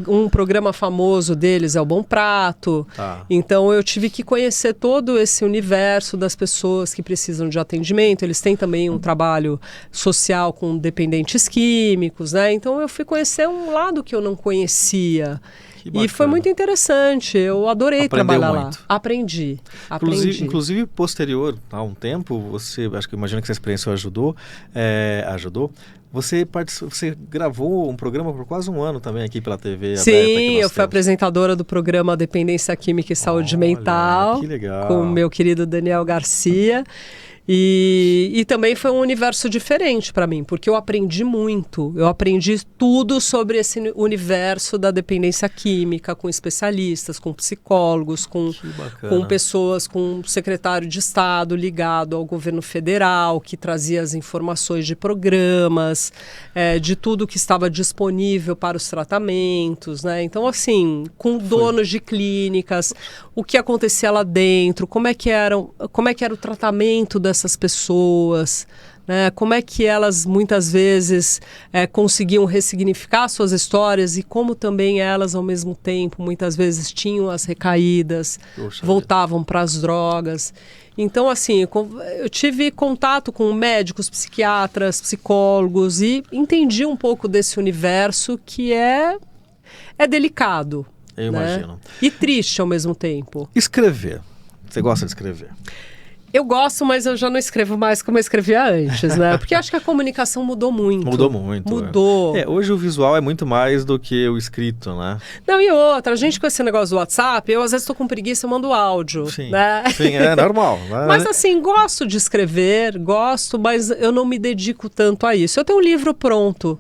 um programa famoso deles é o Bom Prato. Então eu tive que conhecer todo esse universo das pessoas que precisam de atendimento. Eles têm também um trabalho social com dependentes químicos, né? Então eu fui conhecer um lado que eu não conhecia. E foi muito interessante, eu adorei trabalhar lá. Aprendi. Inclusive, posterior a um tempo, imagino que essa experiência ajudou, Você gravou um programa por quase um ano também aqui pela TV Sim, aberta que nós eu fui apresentadora do programa Dependência Química e Saúde Mental, que legal. com o meu querido Daniel Garcia. E também foi um universo diferente para mim, porque eu aprendi muito. Eu aprendi tudo sobre esse universo da dependência química, com especialistas, com psicólogos, com pessoas, com um secretário de Estado ligado ao governo federal, que trazia as informações de programas, de tudo que estava disponível para os tratamentos, né? Então, assim, com donos de clínicas, o que acontecia lá dentro, como é que era o tratamento dessas pessoas, né? Como é que elas muitas vezes conseguiam ressignificar suas histórias e como também elas ao mesmo tempo muitas vezes tinham as recaídas, voltavam para as drogas. Então, assim, eu tive contato com médicos, psiquiatras, psicólogos e entendi um pouco desse universo que é delicado. Eu imagino. E triste ao mesmo tempo. Escrever. Você gosta de escrever? Eu gosto, mas eu já não escrevo mais como eu escrevia antes, né? Porque acho que a comunicação mudou muito. Mudou muito. Mudou. Hoje o visual é muito mais do que o escrito, né? Não, e outra, a gente com esse negócio do WhatsApp, eu às vezes estou com preguiça, eu mando áudio. Sim, né? Sim, é normal. Né? Mas assim, gosto de escrever, mas eu não me dedico tanto a isso. Eu tenho um livro pronto,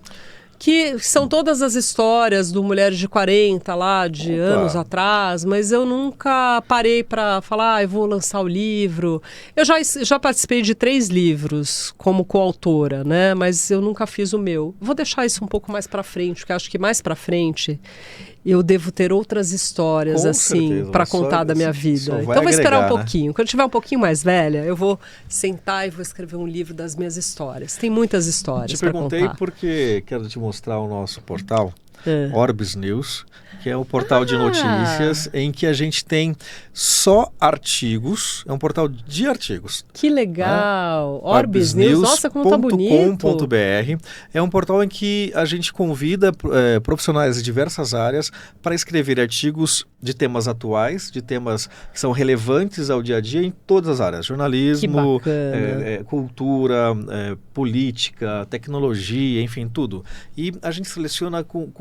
que são todas as histórias do Mulheres de 40 lá, de anos atrás, mas eu nunca parei para falar, eu vou lançar o livro. Eu já participei de 3 livros como coautora, né? Mas eu nunca fiz o meu. Vou deixar isso um pouco mais para frente, porque acho que mais para frente eu devo ter outras histórias, assim, para contar da minha vida. Então vou esperar um pouquinho. Quando eu estiver um pouquinho mais velha, eu vou sentar e vou escrever um livro das minhas histórias. Tem muitas histórias para contar. Te perguntei porque quero te mostrar o nosso portal, Orbis News, que é um portal de notícias em que a gente tem só artigos, é um portal de artigos. Que legal! Orbis News, nossa, como tá bonito! .com.br é um portal em que a gente convida profissionais de diversas áreas para escrever artigos de temas atuais, de temas que são relevantes ao dia a dia em todas as áreas, jornalismo, cultura, política, tecnologia, enfim, tudo. E a gente seleciona com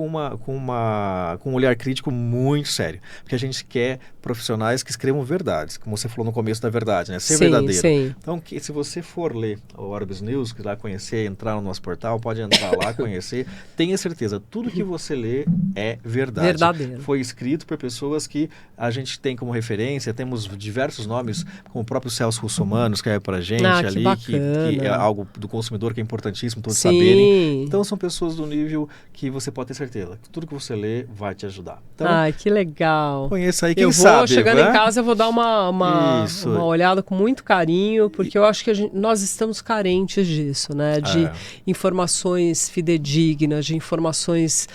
um olhar crítico muito sério, porque a gente quer profissionais que escrevam verdades, como você falou no começo da verdade, né? Ser verdadeiro. Sim. Então, se você for ler o Orbis News, que lá conhecer, entrar no nosso portal, pode entrar lá, conhecer, tenha certeza, tudo que você lê é verdade. Verdadeiro. Foi escrito por pessoas que a gente tem como referência, temos diversos nomes, como o próprio Celso Russomano, escreve pra gente ali, que é algo do consumidor que é importantíssimo todos saberem. Então, são pessoas do nível que você pode ter certeza, que tudo que você lê vai te ajudar. Então, que legal. Conheça aí, quem sabe. Chegando em casa, eu vou dar uma olhada com muito carinho, porque eu acho que nós estamos carentes disso, né? De informações fidedignas, de informações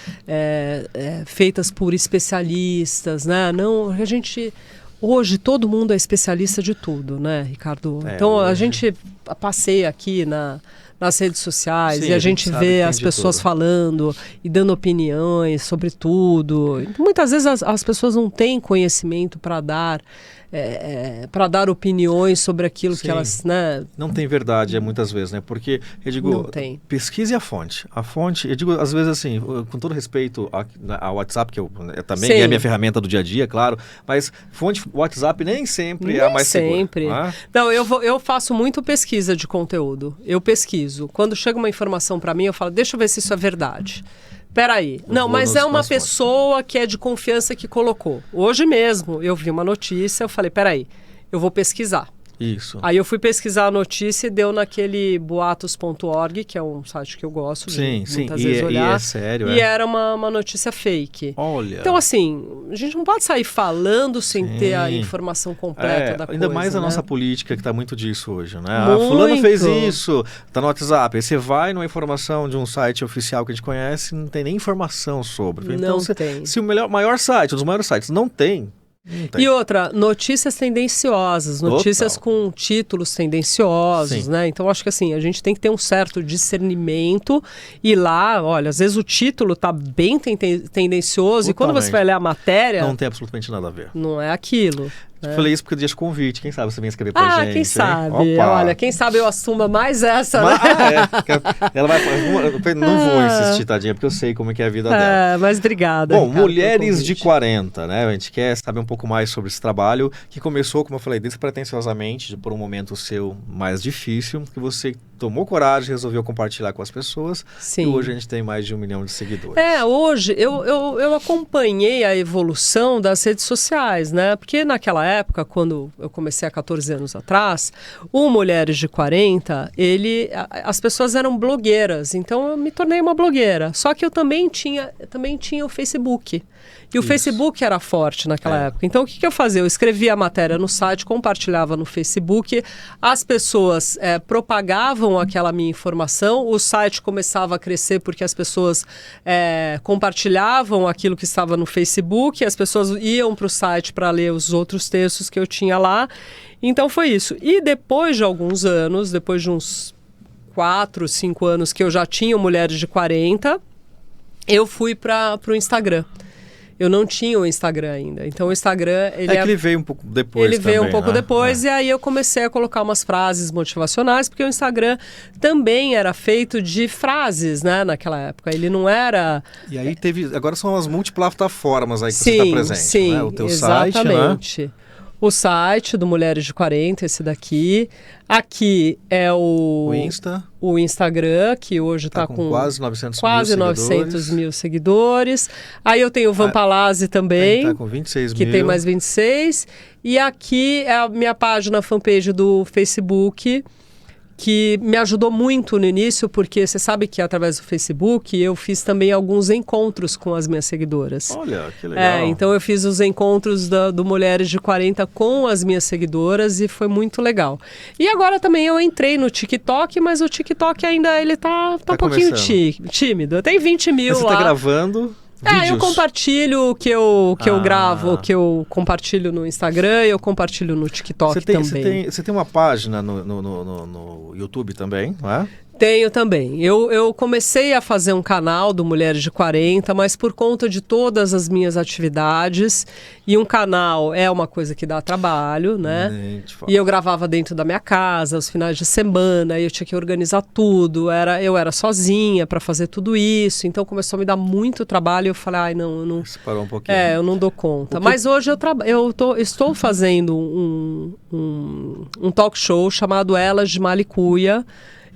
feitas por especialistas, né? Não, a gente... Hoje todo mundo é especialista de tudo, né, Ricardo? Então a gente passeia aqui nas redes sociais e a gente vê as pessoas falando e dando opiniões sobre tudo. Muitas vezes as pessoas não têm conhecimento para dar opiniões sobre aquilo que elas... Né? Não tem verdade, muitas vezes, né? Porque, eu digo, pesquise a fonte. A fonte, eu digo, às vezes assim, com todo respeito ao WhatsApp, que também é a minha ferramenta do dia a dia, claro, mas fonte WhatsApp nem sempre é a mais segura. Não, eu faço muito pesquisa de conteúdo. Eu pesquiso. Quando chega uma informação para mim, eu falo, deixa eu ver se isso é verdade. Peraí. Não, mas é uma pessoa que é de confiança que colocou. Hoje mesmo eu vi uma notícia, eu falei, peraí, eu vou pesquisar. Isso. Aí eu fui pesquisar a notícia e deu naquele boatos.org, que é um site que eu gosto de muitas vezes olhar. E é sério, E era uma notícia fake. Olha. Então, assim, a gente não pode sair falando sem ter a informação completa da coisa. Ainda mais a né? nossa política, que está muito disso hoje, né? Fulano fez isso, tá no WhatsApp. Aí você vai numa informação de um site oficial que a gente conhece, não tem nem informação sobre. Então, se o maior site, um dos maiores sites, não tem. E outra, notícias tendenciosas, notícias com títulos tendenciosos, né? Então, acho que assim, a gente tem que ter um certo discernimento e lá, olha, às vezes o título tá bem tendencioso e quando você vai ler a matéria... Não tem absolutamente nada a ver. Não é aquilo. né? Falei isso porque eu deixo convite. Quem sabe você vem escrever pra gente. Quem sabe? Opa. Olha, quem sabe eu assuma mais essa, né? Ela vai... Não vou insistir, tadinha, porque eu sei como é que é a vida dela. Mas obrigada. Bom, Ricardo, Mulheres de 40, né? A gente quer saber um pouco mais sobre esse trabalho, que começou, como eu falei, despretensiosamente, por um momento seu mais difícil, que você tomou coragem, resolveu compartilhar com as pessoas. Sim. E hoje a gente tem mais de 1 milhão de seguidores. Hoje eu acompanhei a evolução das redes sociais, né? Porque naquela época, quando eu comecei há 14 anos atrás, o Mulheres de 40, as pessoas eram blogueiras, então eu me tornei uma blogueira. Só que eu também tinha o Facebook. E o Facebook era forte naquela época. Então, o que eu fazia? Eu escrevia a matéria no site, compartilhava no Facebook, as pessoas propagavam aquela minha informação, o site começava a crescer porque as pessoas compartilhavam aquilo que estava no Facebook, as pessoas iam para o site para ler os outros textos que eu tinha lá. Então, foi isso. E depois de alguns anos, depois de uns 4, 5 anos que eu já tinha Mulheres de 40, eu fui para o Instagram. Eu não tinha o Instagram ainda. Então o Instagram... ele veio um pouco depois também, veio um pouco né? depois, e aí eu comecei a colocar umas frases motivacionais, porque o Instagram também era feito de frases, né, naquela época. Ele não era... E aí agora são as multiplataformas aí que você está presente, sim, né? O teu exatamente. site, né? O site do Mulheres de 40, esse daqui. Aqui é o Instagram, que hoje está com quase 900 mil seguidores. Aí eu tenho o Vampalazzi também, tá com 26 que mil. tem mais 26. E aqui é a minha página fanpage do Facebook, que me ajudou muito no início, porque você sabe que através do Facebook eu fiz também alguns encontros com as minhas seguidoras. Olha, que legal. Então eu fiz os encontros do Mulheres de 40 com as minhas seguidoras e foi muito legal. E agora também eu entrei no TikTok, mas o TikTok ainda ele tá um pouquinho tímido. Tem 20 mil mas lá. Você tá gravando... eu compartilho o que eu gravo, o que eu compartilho no Instagram, eu compartilho no TikTok também. Você tem uma página no YouTube também, não é? Tenho também. Eu comecei a fazer um canal do Mulheres de 40, mas por conta de todas as minhas atividades, e um canal é uma coisa que dá trabalho, né? E eu gravava dentro da minha casa, os finais de semana, eu tinha que organizar tudo, eu era sozinha para fazer tudo isso, então começou a me dar muito trabalho, eu falei, não... Você parou um pouquinho. Eu não dou conta. Mas hoje estou fazendo um talk show chamado Elas de Malicuia,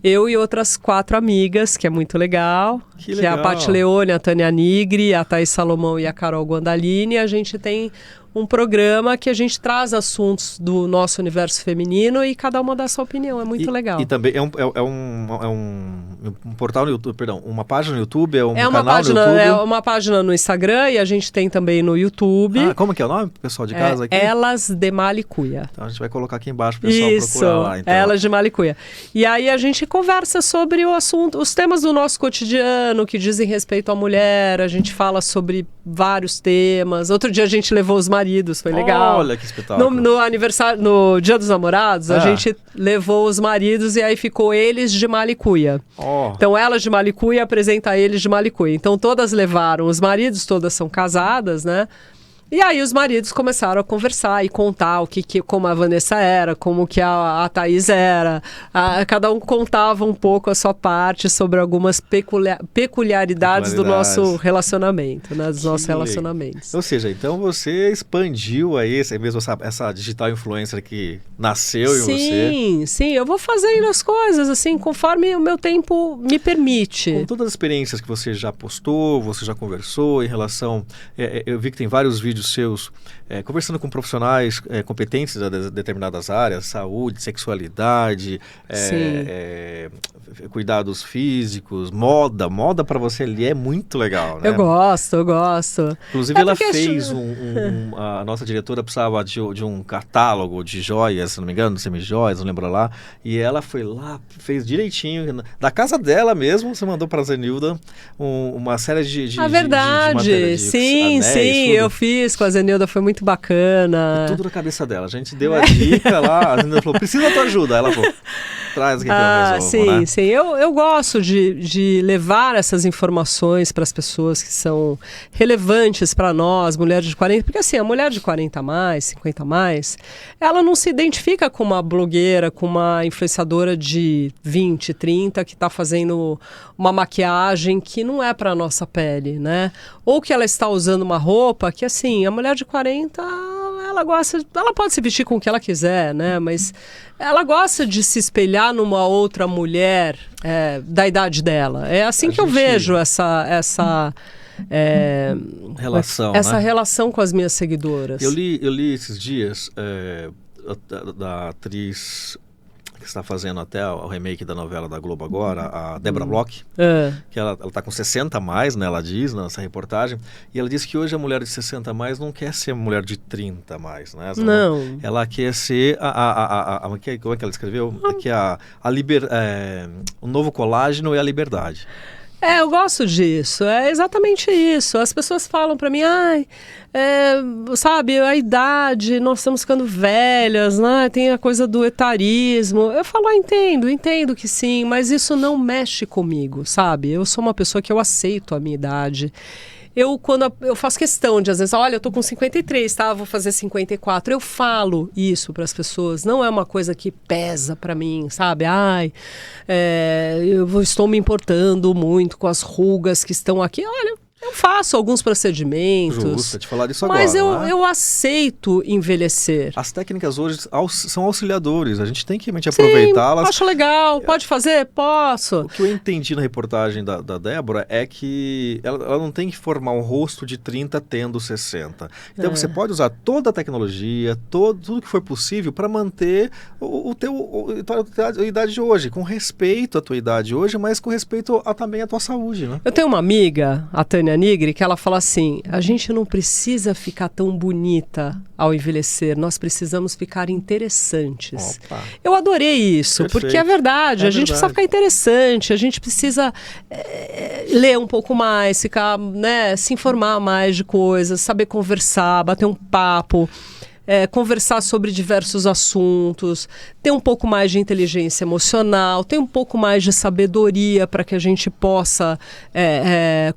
eu e outras 4 amigas, que é muito legal. Que é a Paty Leone, a Tânia Nigri, a Thaís Salomão e a Carol Guandalini. A gente tem um programa que a gente traz assuntos do nosso universo feminino e cada uma dá a sua opinião. É muito legal. E também é um portal no YouTube, perdão, uma página no YouTube, é um canal página, no YouTube? É uma página no Instagram e a gente tem também no YouTube. Como que é o nome, pessoal de casa aqui? Elas de Malicuia. Então a gente vai colocar aqui embaixo para o pessoal procurar lá. Então. Elas de Malicuia. E aí a gente conversa sobre o assunto, os temas do nosso cotidiano que dizem respeito à mulher, a gente fala sobre vários temas. Outro dia a gente levou os maridos, foi legal. Olha que espetáculo. No aniversário, no Dia dos Namorados, a gente levou os maridos e aí ficou eles de Malicuia. Então Elas de Malicuia apresenta eles de Malicuia. Então todas levaram os maridos, todas são casadas, né? E aí os maridos começaram a conversar e contar como a Vanessa era, como que a Thaís era. Cada um contava um pouco a sua parte sobre algumas peculiaridades do nosso relacionamento, né? Dos nossos relacionamentos. Ou seja, então você expandiu aí essa digital influencer que nasceu em você. Sim, eu vou fazendo as coisas assim, conforme o meu tempo me permite. Com todas as experiências que você já postou, você já conversou em relação... eu vi que tem vários vídeos seus conversando com profissionais competentes de determinadas áreas, saúde, sexualidade, cuidados físicos, moda para você ali é muito legal, né? Eu gosto. Inclusive ela fez a nossa diretora precisava de um catálogo de joias, se não me engano, semi-joias, não lembro lá, e ela foi lá, fez direitinho, da casa dela mesmo, você mandou para a Zenilda uma série de verdade, sim, eu fiz com a Zenilda, foi muito bacana. E tudo na cabeça dela. A gente deu a dica lá, a Zenilda falou, precisa da tua ajuda. Ela falou, traz aqui que eu resolvo, sim, né? sim. Eu gosto de levar essas informações para as pessoas que são relevantes para nós, mulheres de 40, porque assim, a mulher de 40 a mais, 50 a mais, ela não se identifica com uma blogueira, com uma influenciadora de 20, 30 que está fazendo uma maquiagem que não é para a nossa pele, né? Ou que ela está usando uma roupa que, assim, a mulher de 40, ela pode se vestir com o que ela quiser, né? Mas ela gosta de se espelhar numa outra mulher da idade dela. É assim que eu vejo essa relação com as minhas seguidoras. Eu li esses dias da atriz que está fazendo até o remake da novela da Globo agora, a Débora Bloch, que ela está com 60 a mais, né, ela diz nessa reportagem, e ela diz que hoje a mulher de 60 a mais não quer ser mulher de 30 a mais, né? Não. Ela quer ser como é que ela escreveu? O novo colágeno é a liberdade. Eu gosto disso, é exatamente isso. As pessoas falam pra mim, sabe, a idade, nós estamos ficando velhas, né? Tem a coisa do etarismo. Eu falo, entendo que sim, mas isso não mexe comigo, sabe? Eu sou uma pessoa que eu aceito a minha idade. Quando eu faço questão de, às vezes, olha, eu tô com 53, tá? Vou fazer 54. Eu falo isso para as pessoas. Não é uma coisa que pesa para mim, sabe? Eu estou me importando muito com as rugas que estão aqui. Olha, eu faço alguns procedimentos. Justo, te falar disso mas agora. Mas eu aceito envelhecer. As técnicas hoje são auxiliadores. A gente tem que realmente aproveitá-las. Acho legal. Pode fazer? Posso. O que eu entendi na reportagem da Débora é que ela não tem que formar um rosto de 30 tendo 60. Então você pode usar toda a tecnologia, tudo que for possível para manter a idade de hoje, com respeito à tua idade hoje, mas com respeito também à tua saúde, né? Eu tenho uma amiga, a Tânia Nigri, que ela fala assim, a gente não precisa ficar tão bonita ao envelhecer, nós precisamos ficar interessantes. Opa. Eu adorei isso, Perfeito. Porque é verdade, a gente precisa ficar interessante, a gente precisa ler um pouco mais, ficar, né, se informar mais de coisas, saber conversar, bater um papo, conversar sobre diversos assuntos, ter um pouco mais de inteligência emocional, ter um pouco mais de sabedoria para que a gente possa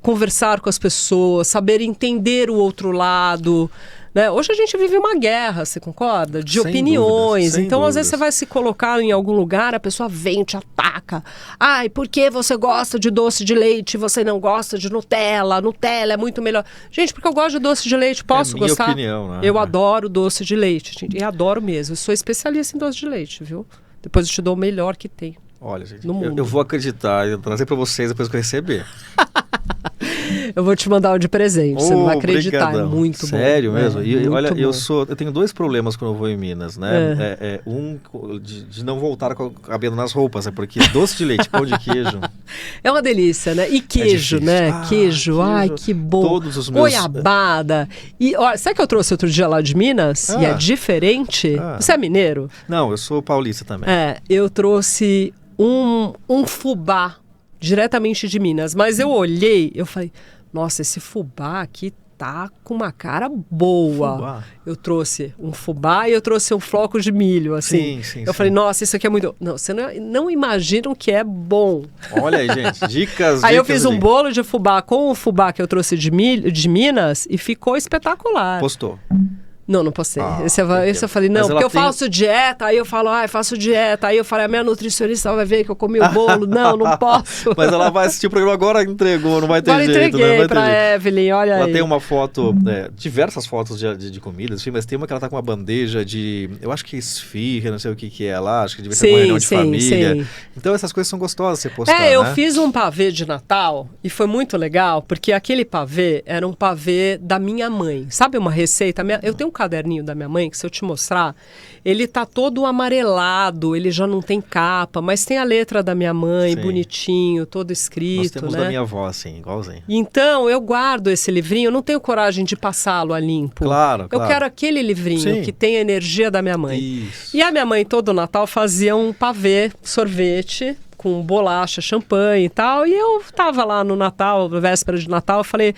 conversar com as pessoas, saber entender o outro lado. Né? Hoje a gente vive uma guerra, você concorda? De opiniões. Então, às vezes, você vai se colocar em algum lugar, a pessoa vem e te ataca. Ai, por que você gosta de doce de leite e você não gosta de Nutella? Nutella é muito melhor. Gente, porque eu gosto de doce de leite, posso gostar? É minha opinião, né? Eu adoro doce de leite, gente. E adoro mesmo. Eu sou especialista em doce de leite, viu? Depois eu te dou o melhor que tem. Olha, gente, no mundo. Eu vou acreditar, eu vou trazer para vocês depois que eu receber. Eu vou te mandar o de presente, você não vai acreditar, brigadão. é muito bom. Sério mesmo? E olha, bom. eu tenho dois problemas quando eu vou em Minas, né? Um de não voltar com o cabelo nas roupas, porque doce de leite, pão de queijo. É uma delícia, né? E queijo, né? Queijo, ai, que bom. Todos os meus... Goiabada. E olha, sabe que eu trouxe outro dia lá de Minas? E é diferente? Você é mineiro? Não, eu sou paulista também. Eu trouxe um fubá diretamente de Minas, mas eu olhei, eu falei, nossa, esse fubá aqui tá com uma cara boa. Fubá. Eu trouxe um fubá e eu trouxe um floco de milho, assim. Sim. Eu falei, nossa, isso aqui é muito... Não, você não imagina o que é bom. Olha aí, gente, dicas. Aí eu fiz um bolo de fubá com o fubá que eu trouxe de Minas e ficou espetacular. Postou? Não postei. Esse eu falei, não, porque eu faço dieta, aí eu falo, faço dieta, aí eu falei, a minha nutricionista vai ver que eu comi o bolo. Não posso. Mas ela vai assistir o programa agora, entregou, não vai ter jeito. Entreguei né? pra Evelyn, olha aí. Ela tem uma foto, diversas fotos de comidas, mas tem uma que ela tá com uma bandeja de, eu acho que esfirra, não sei o que é lá, acho que devia ser uma reunião de família. Sim. Então essas coisas são gostosas você postar, eu fiz um pavê de Natal e foi muito legal, porque aquele pavê era um pavê da minha mãe. Sabe uma receita? Eu tenho um caderninho da minha mãe, que se eu te mostrar, ele tá todo amarelado, ele já não tem capa, mas tem a letra da minha mãe, bonitinho, todo escrito, Nós temos da minha avó, assim, igualzinho. Então, eu guardo esse livrinho, eu não tenho coragem de passá-lo a limpo. Claro. Eu quero aquele livrinho que tem a energia da minha mãe. Isso. E a minha mãe, todo Natal, fazia um pavê, sorvete, com bolacha, champanhe e tal, e eu tava lá no Natal, véspera de Natal, eu falei,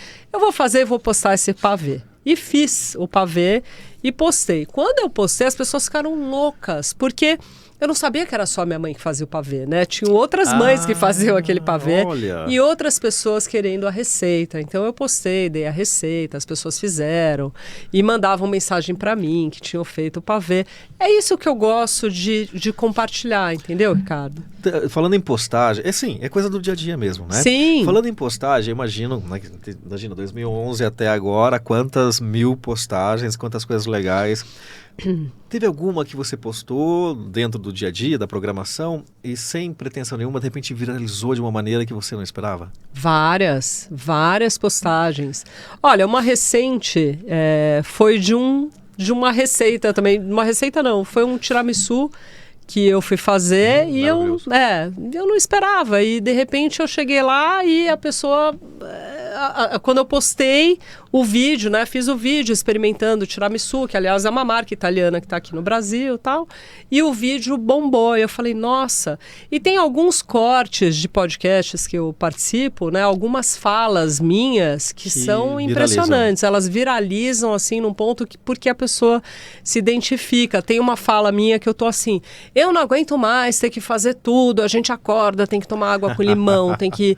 vou postar esse pavê. E fiz o pavê e postei. Quando eu postei, as pessoas ficaram loucas, porque Eu não sabia que era só minha mãe que fazia o pavê, né? Tinham outras mães que faziam aquele pavê e outras pessoas querendo a receita. Então eu postei, dei a receita, as pessoas fizeram e mandavam mensagem para mim que tinham feito o pavê. É isso que eu gosto de compartilhar, entendeu, Ricardo? Falando em postagem, é coisa do dia a dia mesmo, né? Sim. Falando em postagem, imagina 2011 até agora, quantas mil postagens, quantas coisas legais. Teve alguma que você postou dentro do dia a dia, da programação, e sem pretensão nenhuma, de repente viralizou de uma maneira que você não esperava? Várias postagens. Olha, uma recente foi de uma receita também. Uma receita não, foi um tiramisu que eu fui fazer e eu não esperava. E de repente eu cheguei lá e a pessoa... Quando eu postei o vídeo, né? Fiz o vídeo experimentando o tiramisu, que aliás é uma marca italiana que está aqui no Brasil e tal. E o vídeo bombou. E eu falei, nossa. E tem alguns cortes de podcasts que eu participo, né? Algumas falas minhas que são impressionantes. Elas viralizam assim num ponto porque a pessoa se identifica. Tem uma fala minha que eu tô assim, eu não aguento mais ter que fazer tudo. A gente acorda, tem que tomar água com limão, tem que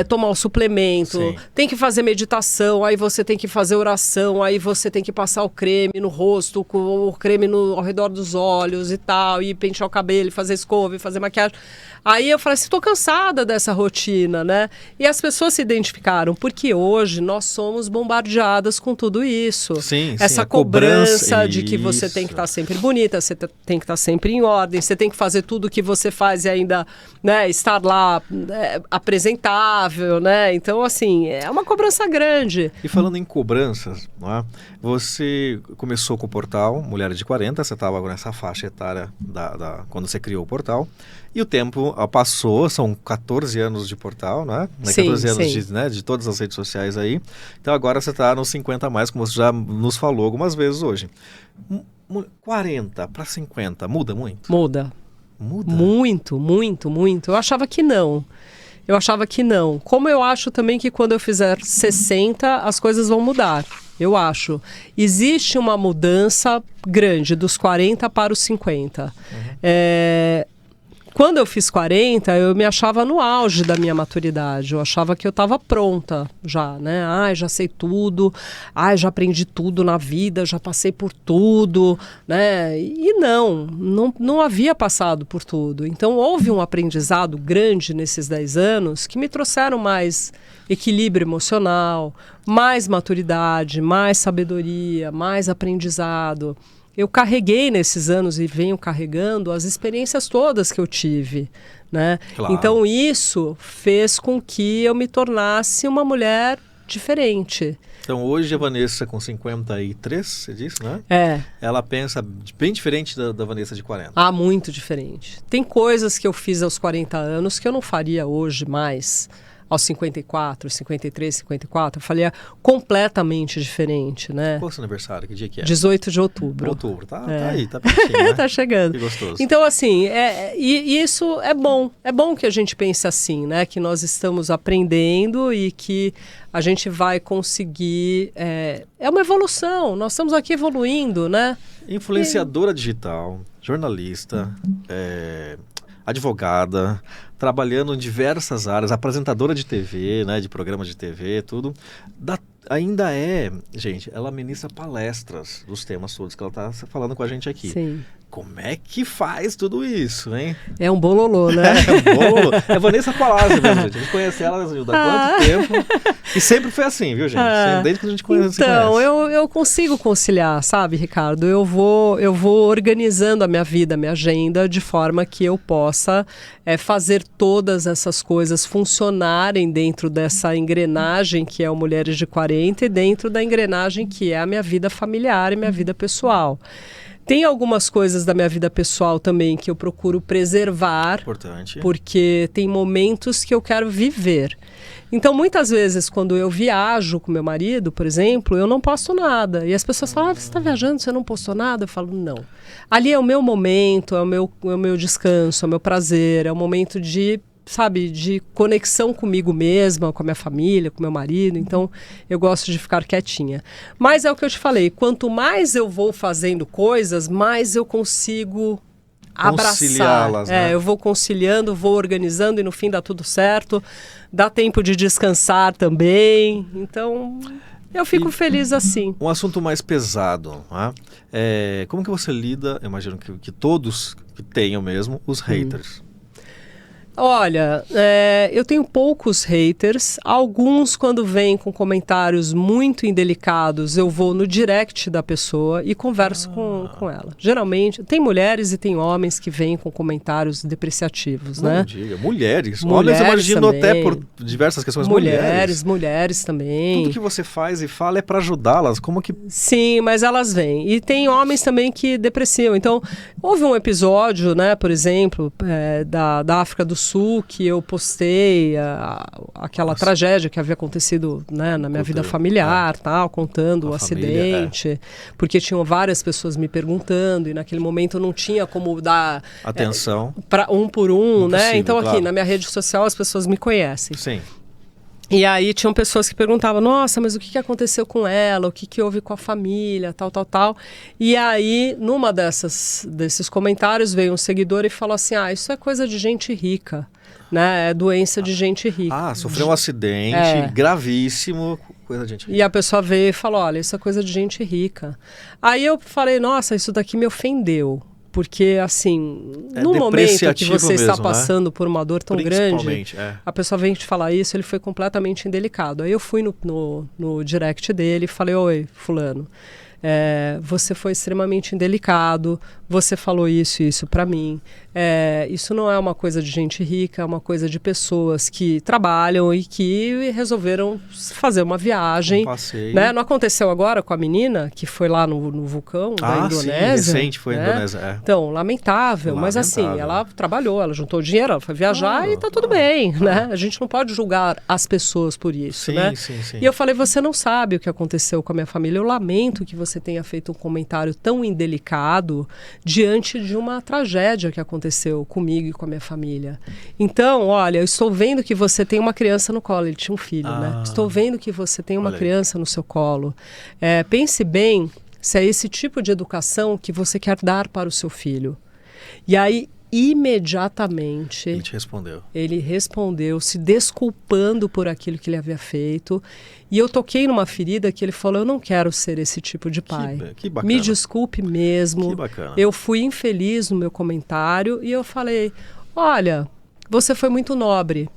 tomar um suplemento, Sim. tem que fazer meditação, aí você tem que fazer oração, aí você tem que passar o creme no rosto, o creme ao redor dos olhos e tal, e pentear o cabelo, fazer escova, e fazer maquiagem. Aí eu falei assim, estou cansada dessa rotina, né? E as pessoas se identificaram, porque hoje nós somos bombardeadas com tudo isso. Sim, essa cobrança de que você tem que estar sempre bonita, você tem que estar sempre em ordem, você tem que fazer tudo o que você faz e ainda, né, estar lá apresentável, né? Então, assim, é uma cobrança grande. E falando em cobranças, não é? Você começou com o portal Mulheres de 40, você estava nessa faixa etária quando você criou o portal, e o tempo passou, são 14 anos de portal, né? Sim, 14 anos sim. de todas as redes sociais aí. Então agora você está nos 50 a mais, como você já nos falou algumas vezes hoje. 40 para 50, muda muito? Muda. Muda? Muito, muito, muito. Eu achava que não. Como eu acho também que quando eu fizer 60, as coisas vão mudar. Eu acho. Existe uma mudança grande dos 40 para os 50. Quando eu fiz 40, eu me achava no auge da minha maturidade. Eu achava que eu estava pronta já, né? Já sei tudo. Já aprendi tudo na vida, já passei por tudo, né? E não havia passado por tudo. Então, houve um aprendizado grande nesses 10 anos que me trouxeram mais equilíbrio emocional, mais maturidade, mais sabedoria, mais aprendizado. Eu carreguei nesses anos e venho carregando as experiências todas que eu tive, né? Claro. Então isso fez com que eu me tornasse uma mulher diferente. Então hoje a Vanessa com 53, você disse, né? Ela pensa bem diferente da Vanessa de 40. Muito diferente. Tem coisas que eu fiz aos 40 anos que eu não faria hoje mais. Aos 54, 53, 54, eu faria completamente diferente, né? Qual é o seu aniversário? Que dia que é? 18 de outubro. Outubro, tá aí, tá pertinho, né? Tá chegando. Que gostoso. Então, assim, e isso é bom. É bom que a gente pense assim, né? Que nós estamos aprendendo e que a gente vai conseguir... É uma evolução, nós estamos aqui evoluindo, né? Influenciadora digital, jornalista, advogada, trabalhando em diversas áreas, apresentadora de TV, né, de programas de TV, tudo. Ainda gente, ela ministra palestras dos temas todos que ela está falando com a gente aqui. Sim. Como é que faz tudo isso, hein? É um bololô, né? É um bololô. É Vanessa Palazzo, mesmo, gente. A gente conhece ela há quanto tempo? E sempre foi assim, viu, gente? Desde que a gente conhece. Então, eu consigo conciliar, sabe, Ricardo? Eu vou organizando a minha vida, a minha agenda, de forma que eu possa fazer todas essas coisas funcionarem dentro dessa engrenagem que é o Mulheres de 40 e dentro da engrenagem que é a minha vida familiar e minha vida pessoal. Tem algumas coisas da minha vida pessoal também que eu procuro preservar. Importante. Porque tem momentos que eu quero viver. Então, muitas vezes, quando eu viajo com meu marido, por exemplo, eu não posto nada. E as pessoas falam, você está viajando, você não postou nada? Eu falo, não. Ali é o meu momento, é o meu descanso, é o meu prazer, é o momento de conexão comigo mesma, com a minha família, com meu marido. Então, eu gosto de ficar quietinha. Mas é o que eu te falei, quanto mais eu vou fazendo coisas, mais eu consigo abraçar. Né? Eu vou conciliando, vou organizando e no fim dá tudo certo. Dá tempo de descansar também. Então, eu fico feliz assim. Um assunto mais pesado, né? Como que você lida, eu imagino que todos que tenham mesmo, os haters? Olha, eu tenho poucos haters. Alguns, quando vêm com comentários muito indelicados, eu vou no direct da pessoa e converso com ela. Geralmente, tem mulheres e tem homens que vêm com comentários depreciativos, né? Diga. Mulheres? Homens, eu imagino também, até por diversas questões. Mulheres também. Tudo que você faz e fala é para ajudá-las. Como que... Sim, mas elas vêm. E tem homens também que depreciam. Então, houve um episódio, né, por exemplo, da África do Sul, que eu postei aquela tragédia que havia acontecido, né, na minha vida familiar, tal, contando o acidente, porque tinham várias pessoas me perguntando e naquele momento eu não tinha como dar atenção para um por um, né? Então aqui na minha rede social as pessoas me conhecem. Sim. E aí tinham pessoas que perguntavam, nossa, mas o que aconteceu com ela? O que houve com a família? Tal. E aí, numa desses comentários, veio um seguidor e falou assim, isso é coisa de gente rica, né? É doença de gente rica. Sofreu um acidente gravíssimo, coisa de gente rica. E a pessoa veio e falou, olha, isso é coisa de gente rica. Aí eu falei, nossa, isso daqui me ofendeu. Porque, assim, no momento que você está passando por uma dor tão grande, a pessoa vem te falar isso, ele foi completamente indelicado. Aí eu fui no direct dele e falei, oi, fulano, você foi extremamente indelicado, você falou isso para mim. Isso não é uma coisa de gente rica, é uma coisa de pessoas que trabalham e que resolveram fazer uma viagem. Né? Não aconteceu agora com a menina que foi lá no vulcão da Indonésia? Sim, recente foi na Indonésia. Então, lamentável, mas assim, ela trabalhou, ela juntou dinheiro, ela foi viajar e tá tudo bem, né? A gente não pode julgar as pessoas por isso, né? Sim. E eu falei, você não sabe o que aconteceu com a minha família, eu lamento que você tenha feito um comentário tão indelicado diante de uma tragédia que aconteceu comigo e com a minha família. Então, olha, eu estou vendo que você tem uma criança no colo, ele tinha um filho, né? Estou vendo que você tem uma criança no seu colo. Pense bem se é esse tipo de educação que você quer dar para o seu filho. E aí, imediatamente... Ele respondeu, se desculpando por aquilo que ele havia feito. E eu toquei numa ferida que ele falou, eu não quero ser esse tipo de pai. Que bacana. Me desculpe mesmo. Que bacana. Eu fui infeliz no meu comentário e eu falei, olha, você foi muito nobre.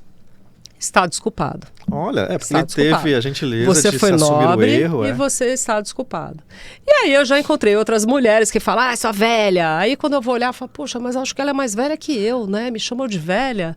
Está desculpado. Olha, porque ele teve a gentileza você de foi assumir nobre o erro. E você está desculpado. E aí eu já encontrei outras mulheres que falam, sua velha. Aí quando eu vou olhar, eu falo, poxa, mas acho que ela é mais velha que eu, né? Me chamou de velha.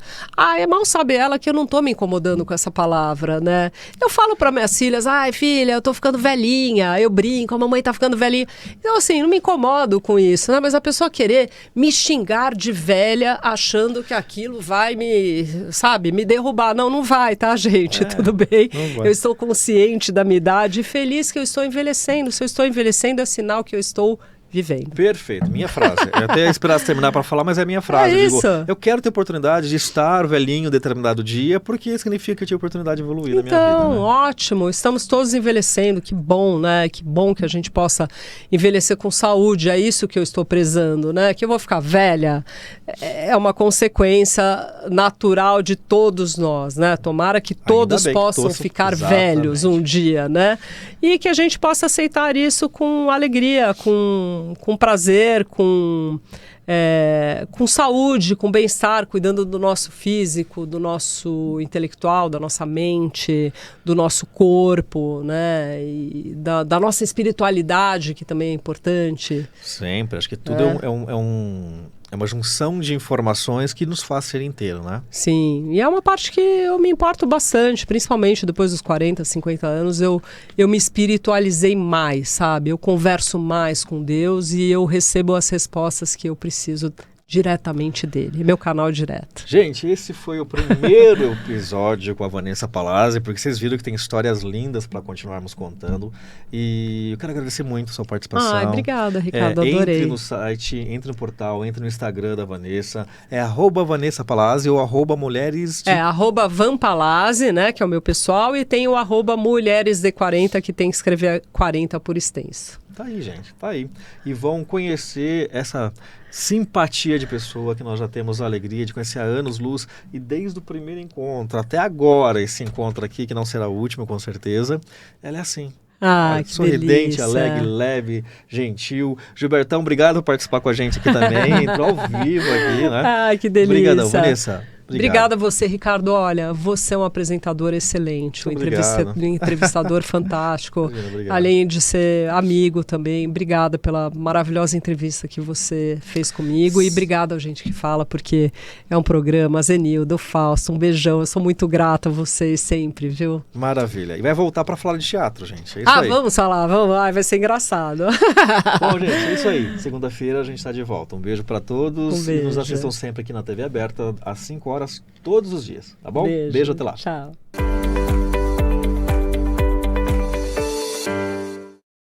Mal sabe ela que eu não estou me incomodando com essa palavra, né? Eu falo para minhas filhas, filha, eu estou ficando velhinha. Eu brinco, a mamãe está ficando velhinha. Então assim, não me incomodo com isso, né? Mas a pessoa querer me xingar de velha achando que aquilo vai me derrubar. Não vai, tá, gente? Tudo bem. Eu estou consciente da minha idade e feliz que eu estou envelhecendo. Se eu estou envelhecendo, é sinal que eu estou vivendo. Perfeito, minha frase. Eu até esperava terminar para falar, mas é a minha frase. É isso. Eu quero ter oportunidade de estar velhinho em determinado dia, porque significa que eu tive oportunidade de evoluir na minha vida. Então, ótimo. Estamos todos envelhecendo. Que bom, né? Que bom que a gente possa envelhecer com saúde. É isso que eu estou prezando, né? Que eu vou ficar velha. É uma consequência natural de todos nós, né? Tomara que todos possam ficar velhos um dia, né? E que a gente possa aceitar isso com alegria, com prazer, com saúde, com bem-estar, cuidando do nosso físico, do nosso intelectual, da nossa mente, do nosso corpo, né? E da nossa espiritualidade, que também é importante. Sempre, acho que tudo é uma junção de informações que nos faz ser inteiro, né? Sim, e é uma parte que eu me importo bastante, principalmente depois dos 40, 50 anos, eu me espiritualizei mais, sabe? Eu converso mais com Deus e eu recebo as respostas que eu preciso diretamente dele, meu canal direto. Gente, esse foi o primeiro episódio com a Vanessa Palazzi, porque vocês viram que tem histórias lindas para continuarmos contando, e eu quero agradecer muito a sua participação. Obrigada, Ricardo, adorei. Entre no site, entre no portal, entre no Instagram da Vanessa, @Vanessa Palazzi ou @mulheres de... @Vanpalazzi, né, que é o meu pessoal, e tem o @mulheresde40, que tem que escrever 40 por extenso. Tá aí, gente, tá aí. E vão conhecer essa simpatia de pessoa que nós já temos a alegria de conhecer há anos-luz, e desde o primeiro encontro até agora, esse encontro aqui, que não será o último com certeza, ela é assim. Que sorridente, delícia. alegre, leve, gentil. Gilbertão, obrigado por participar com a gente aqui também. Entrou ao vivo aqui, né? Que delícia. Obrigadão, Vanessa. Obrigada a você, Ricardo. Olha, você é um apresentador excelente, um entrevistador fantástico, Obrigado. Além de ser amigo também. Obrigada pela maravilhosa entrevista que você fez comigo e obrigada a gente que fala, porque é um programa, Zenilda, Fausto, um beijão. Eu sou muito grata a vocês sempre, viu? Maravilha. E vai voltar para falar de teatro, gente. É isso aí. Vamos falar, vamos. Vai ser engraçado. Bom, gente, é isso aí. Segunda-feira a gente está de volta. Um beijo para todos. Um beijo. E nos assistam sempre aqui na TV aberta às 5 horas todos os dias, tá bom? Beijo, até lá. Tchau.